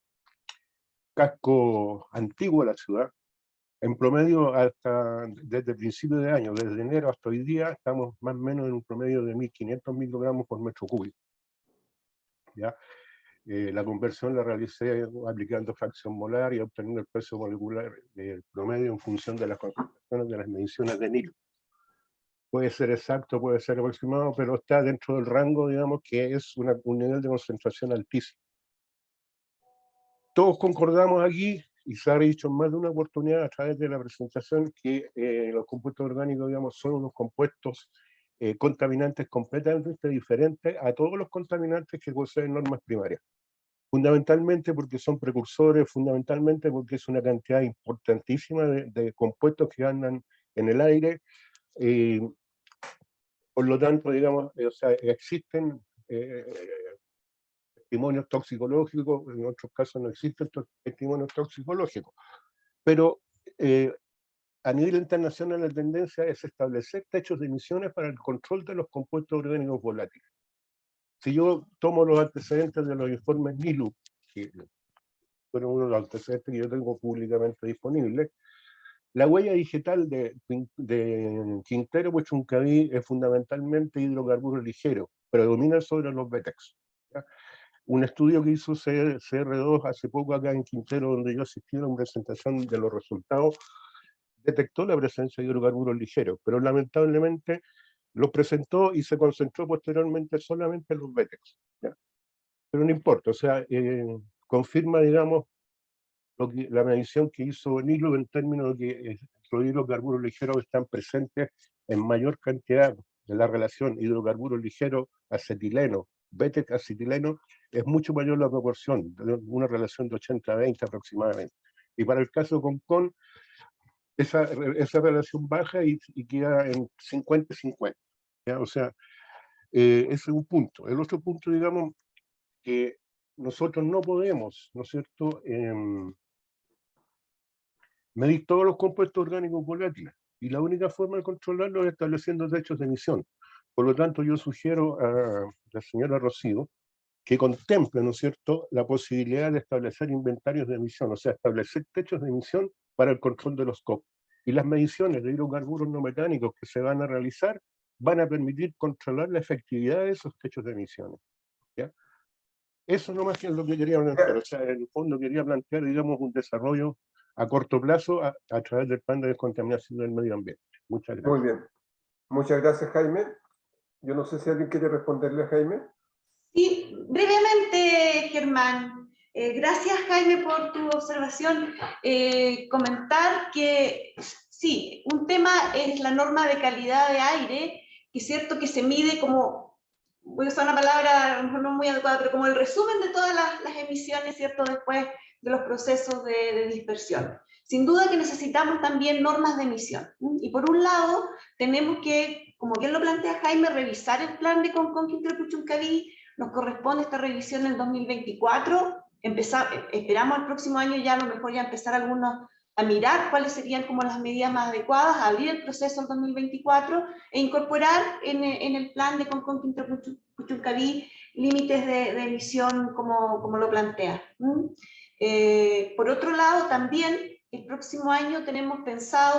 casco antiguo de la ciudad. En promedio, desde el principio de año, desde enero hasta hoy día, estamos más o menos en un promedio de 1.500 microgramos por metro cúbico. ¿Ya? La conversión la realicé aplicando fracción molar y obteniendo el peso molecular del promedio en función de las concentraciones de las mediciones de NIL. Puede ser exacto, puede ser aproximado, pero está dentro del rango, digamos, que es un nivel de concentración altísimo. Todos concordamos aquí, y se ha dicho en más de una oportunidad a través de la presentación que los compuestos orgánicos, digamos, son unos compuestos contaminantes completamente diferentes a todos los contaminantes que poseen normas primarias. Fundamentalmente porque son precursores, fundamentalmente porque es una cantidad importantísima de compuestos que andan en el aire. Por lo tanto, digamos, o sea, existen testimonios toxicológicos, en otros casos no existen testimonios toxicológicos, pero a nivel internacional la tendencia es establecer techos de emisiones para el control de los compuestos orgánicos volátiles. Si yo tomo los antecedentes de los informes NILU, que fueron uno de los antecedentes que yo tengo públicamente disponibles, la huella digital de Quintero Puchuncaví es fundamentalmente hidrocarburos ligeros, predomina sobre los BETEX. ¿Ya? Un estudio que hizo CR2 hace poco acá en Quintero, donde yo asistí a una presentación de los resultados, detectó la presencia de hidrocarburos ligeros, pero lamentablemente lo presentó y se concentró posteriormente solamente en los BETEX. ¿Ya? Pero no importa, o sea, confirma, digamos, la medición que hizo NILU en términos de que los hidrocarburos ligeros están presentes en mayor cantidad de la relación hidrocarburos ligeros acetileno, BETEX acetileno, es mucho mayor la proporción, de una relación de 80-20 aproximadamente. Y para el caso CONCON, esa relación baja y queda en 50-50. O sea, ese es un punto. El otro punto, digamos, que nosotros no podemos, ¿no es cierto?, medir todos los compuestos orgánicos volátiles. Y la única forma de controlarlo es estableciendo techos de emisión. Por lo tanto, yo sugiero a la señora Rocío que contemple, ¿no es cierto?, la posibilidad de establecer inventarios de emisión, o sea, establecer techos de emisión para el control de los COP. Y las mediciones de hidrocarburos no metánicos que se van a realizar van a permitir controlar la efectividad de esos techos de emisiones. ¿Ya? Eso nomás es lo que quería plantear. O sea, en el fondo quería plantear, digamos, un desarrollo a corto plazo a través del plan de descontaminación del medio ambiente. Muchas gracias. Muy bien. Muchas gracias, Jaime. Yo no sé si alguien quiere responderle a Jaime. Sí, brevemente, Germán. Gracias, Jaime, por tu observación. Comentar que sí, un tema es la norma de calidad de aire, que es cierto que se mide como, voy a usar una palabra a lo mejor no muy adecuada, pero como el resumen de todas las emisiones, ¿cierto?, después de los procesos de dispersión. Sin duda que necesitamos también normas de emisión. Y por un lado, tenemos que, como bien lo plantea Jaime, revisar el plan de CONCON Quintero Puchuncaví. Nos corresponde esta revisión en el 2024. Esperamos el próximo año ya a lo mejor ya empezar algunos a mirar cuáles serían como las medidas más adecuadas, abrir el proceso en 2024 e incorporar en el plan de CONCON Quintero Puchuncaví límites de emisión como lo plantea. Por otro lado, también el próximo año tenemos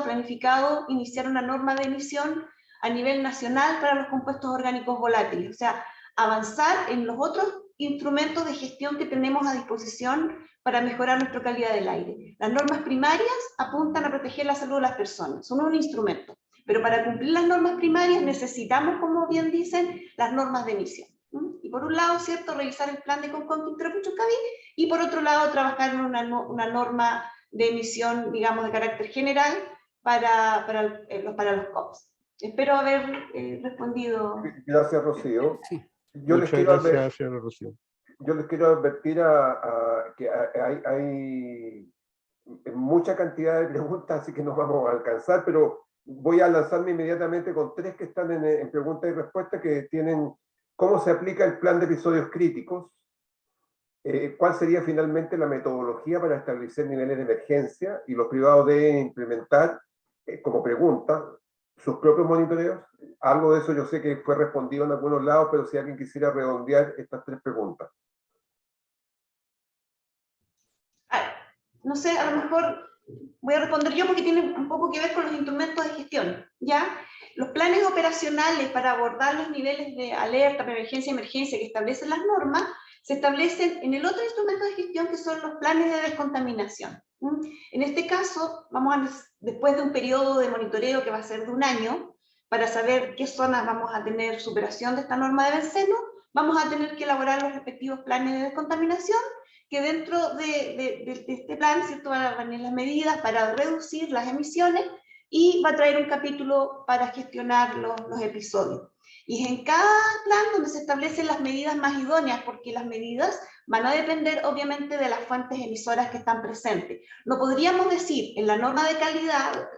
planificado iniciar una norma de emisión a nivel nacional para los compuestos orgánicos volátiles, o sea, avanzar en los otros instrumentos de gestión que tenemos a disposición para mejorar nuestra calidad del aire. Las normas primarias apuntan a proteger la salud de las personas, son un instrumento, pero para cumplir las normas primarias necesitamos, como bien dicen, las normas de emisión. Y por un lado, ¿cierto?, revisar el plan de CONCON Quintero Puchuncaví, y por otro lado, trabajar en una norma de emisión, digamos, de carácter general para los COPs. Espero haber respondido. Gracias, Rocío. Sí. Muchas gracias, señora Rocío. Yo les quiero advertir que hay mucha cantidad de preguntas, así que nos vamos a alcanzar, pero voy a lanzarme inmediatamente con tres que están en preguntas y respuestas, que tienen cómo se aplica el plan de episodios críticos, cuál sería finalmente la metodología para establecer niveles de emergencia, y los privados deben implementar como pregunta sus propios monitoreos. Algo de eso yo sé que fue respondido en algunos lados, pero si alguien quisiera redondear estas tres preguntas. No sé, a lo mejor voy a responder yo porque tiene un poco que ver con los instrumentos de gestión, ¿ya? Los planes operacionales para abordar los niveles de alerta, preemergencia y emergencia que establecen las normas, se establecen en el otro instrumento de gestión, que son los planes de descontaminación. En este caso, después de un periodo de monitoreo que va a ser de un año, para saber qué zonas vamos a tener superación de esta norma de benceno, vamos a tener que elaborar los respectivos planes de descontaminación, que dentro de este plan, ¿cierto?, van a venir las medidas para reducir las emisiones y va a traer un capítulo para gestionar los episodios. Y es en cada plan donde se establecen las medidas más idóneas, porque las medidas van a depender obviamente de las fuentes emisoras que están presentes. No podríamos decir en la norma de calidad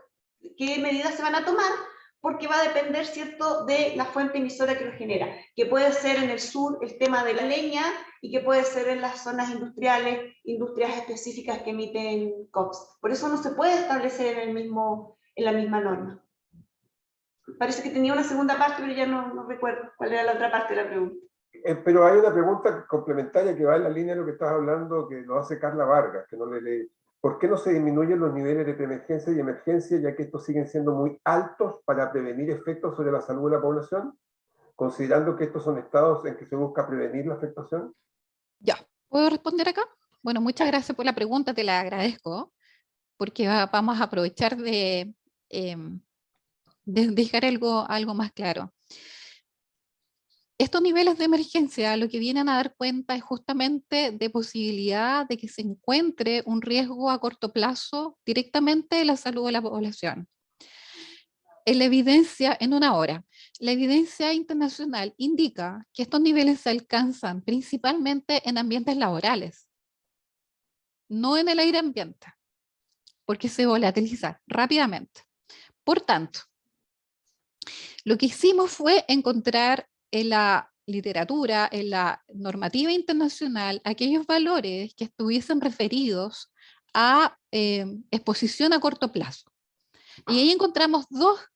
qué medidas se van a tomar, porque va a depender, ¿cierto?, de la fuente emisora que lo genera, que puede ser en el sur el tema de la leña y que puede ser en las zonas industriales, industrias específicas que emiten COX. Por eso no se puede establecer en la misma norma. Parece que tenía una segunda parte, pero ya no recuerdo cuál era la otra parte de la pregunta. Pero hay una pregunta complementaria que va en la línea de lo que estás hablando, que lo hace Carla Vargas, que no le leí. ¿Por qué no se disminuyen los niveles de preemergencia y emergencia, ya que estos siguen siendo muy altos para prevenir efectos sobre la salud de la población, considerando que estos son estados en que se busca prevenir la afectación? Ya, ¿puedo responder acá? Bueno, muchas gracias por la pregunta, te la agradezco, porque vamos a aprovechar de dejar algo más claro. Estos niveles de emergencia lo que vienen a dar cuenta es justamente de posibilidad de que se encuentre un riesgo a corto plazo directamente de la salud de la población. En la evidencia, en una hora, la evidencia internacional indica que estos niveles se alcanzan principalmente en ambientes laborales, no en el aire ambiente, porque se volatiliza rápidamente. Por tanto, lo que hicimos fue encontrar en la literatura, en la normativa internacional, aquellos valores que estuviesen referidos a exposición a corto plazo. Y ahí encontramos dos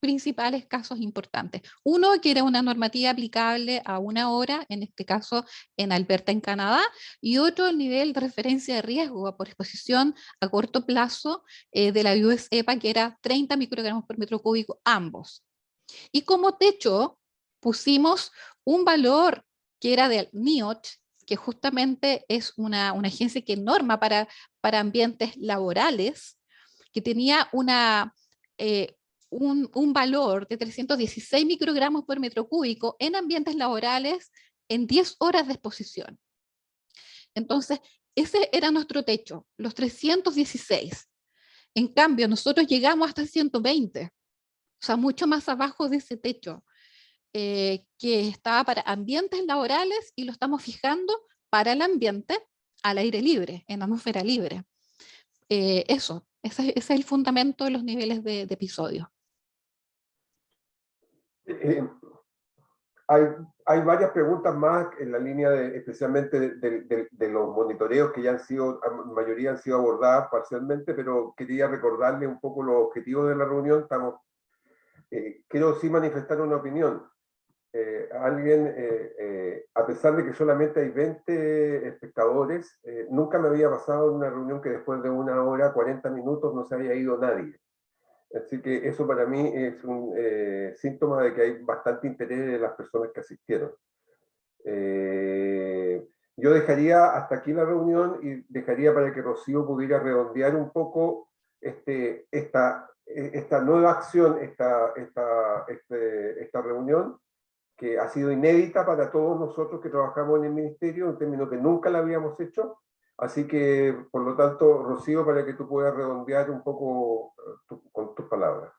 principales casos importantes. Uno, que era una normativa aplicable a una hora, en este caso en Alberta, en Canadá, y otro, el nivel de referencia de riesgo por exposición a corto plazo de la US EPA, que era 30 microgramos por metro cúbico, ambos. Y como techo pusimos un valor que era del NIOSH, que justamente es una agencia que norma para ambientes laborales, que tenía un valor de 316 microgramos por metro cúbico en ambientes laborales en 10 horas de exposición. Entonces, ese era nuestro techo, los 316. En cambio, nosotros llegamos hasta 120, o sea, mucho más abajo de ese techo, que estaba para ambientes laborales, y lo estamos fijando para el ambiente al aire libre, en atmósfera libre. Ese es el fundamento de los niveles de episodio. Hay varias preguntas más en la línea especialmente de los monitoreos que ya han sido, la mayoría han sido abordadas parcialmente, pero quería recordarle un poco los objetivos de la reunión. Quiero sí manifestar una opinión. A pesar de que solamente hay 20 espectadores, nunca me había pasado en una reunión que después de 1 hora, 40 minutos no se haya ido nadie. Así que eso para mí es un síntoma de que hay bastante interés de las personas que asistieron. Yo dejaría hasta aquí la reunión y dejaría para que Rocío pudiera redondear un poco esta nueva acción, esta reunión, que ha sido inédita para todos nosotros que trabajamos en el ministerio, un término que nunca la habíamos hecho. Así que, por lo tanto, Rocío, para que tú puedas redondear un poco con tus palabras.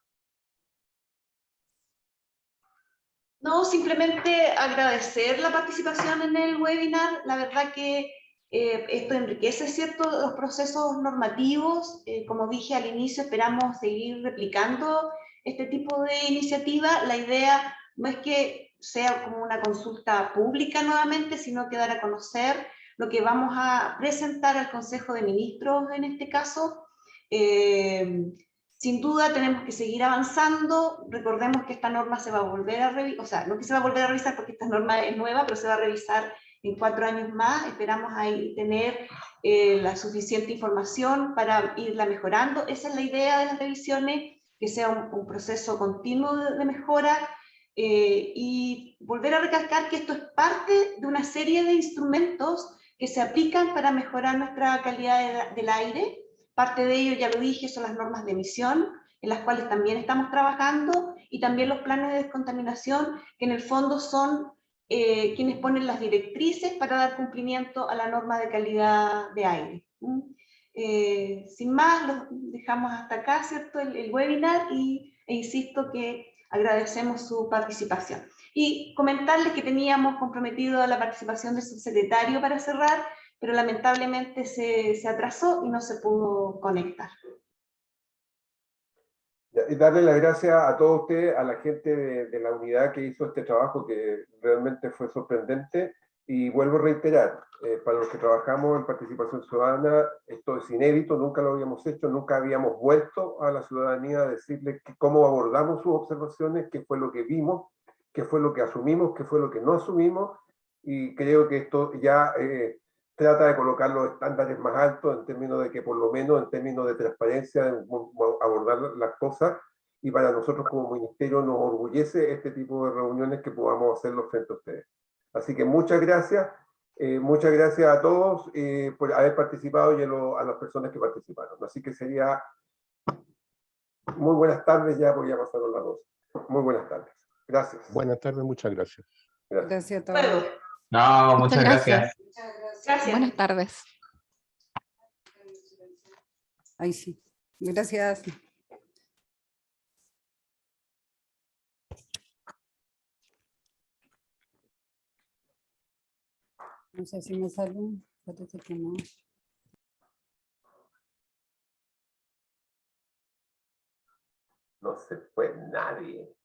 No, simplemente agradecer la participación en el webinar. La verdad que esto enriquece, ¿cierto?, los procesos normativos. Como dije al inicio, esperamos seguir replicando este tipo de iniciativa. La idea no es que sea como una consulta pública nuevamente, sino que dar a conocer lo que vamos a presentar al Consejo de Ministros en este caso. Sin duda tenemos que seguir avanzando. Recordemos que esta norma se va a volver a revisar, o sea, no que se va a volver a revisar porque esta norma es nueva, pero se va a revisar en 4 años más. Esperamos ahí tener la suficiente información para irla mejorando. Esa es la idea de las revisiones, que sea un proceso continuo de mejora, y volver a recalcar que esto es parte de una serie de instrumentos que se aplican para mejorar nuestra calidad del aire. Parte de ello, ya lo dije, son las normas de emisión, en las cuales también estamos trabajando, y también los planes de descontaminación, que en el fondo son quienes ponen las directrices para dar cumplimiento a la norma de calidad de aire. Sin más, los dejamos hasta acá, ¿cierto? El webinar e insisto que agradecemos su participación. Y comentarles que teníamos comprometido a la participación del subsecretario para cerrar, pero lamentablemente se atrasó y no se pudo conectar. Y darle las gracias a todos ustedes, a la gente de la unidad que hizo este trabajo que realmente fue sorprendente. Y vuelvo a reiterar, para los que trabajamos en participación ciudadana, esto es inédito, nunca lo habíamos hecho, nunca habíamos vuelto a la ciudadanía a decirles cómo abordamos sus observaciones, qué fue lo que vimos, qué fue lo que asumimos, qué fue lo que no asumimos, y creo que esto ya trata de colocar los estándares más altos en términos de que por lo menos en términos de transparencia abordar las cosas, y para nosotros como ministerio nos orgullece este tipo de reuniones que podamos hacerlo frente a ustedes. Así que muchas gracias a todos por haber participado y a las personas que participaron. Así que sería muy buenas tardes ya, porque ya pasaron las 12. Muy buenas tardes. Gracias. Buenas tardes, muchas gracias. Gracias a todos. Luego. No, Muchas muchas gracias. Gracias. Buenas tardes. Ahí sí. Gracias. No sé si me sale. Parece que no. No se fue nadie.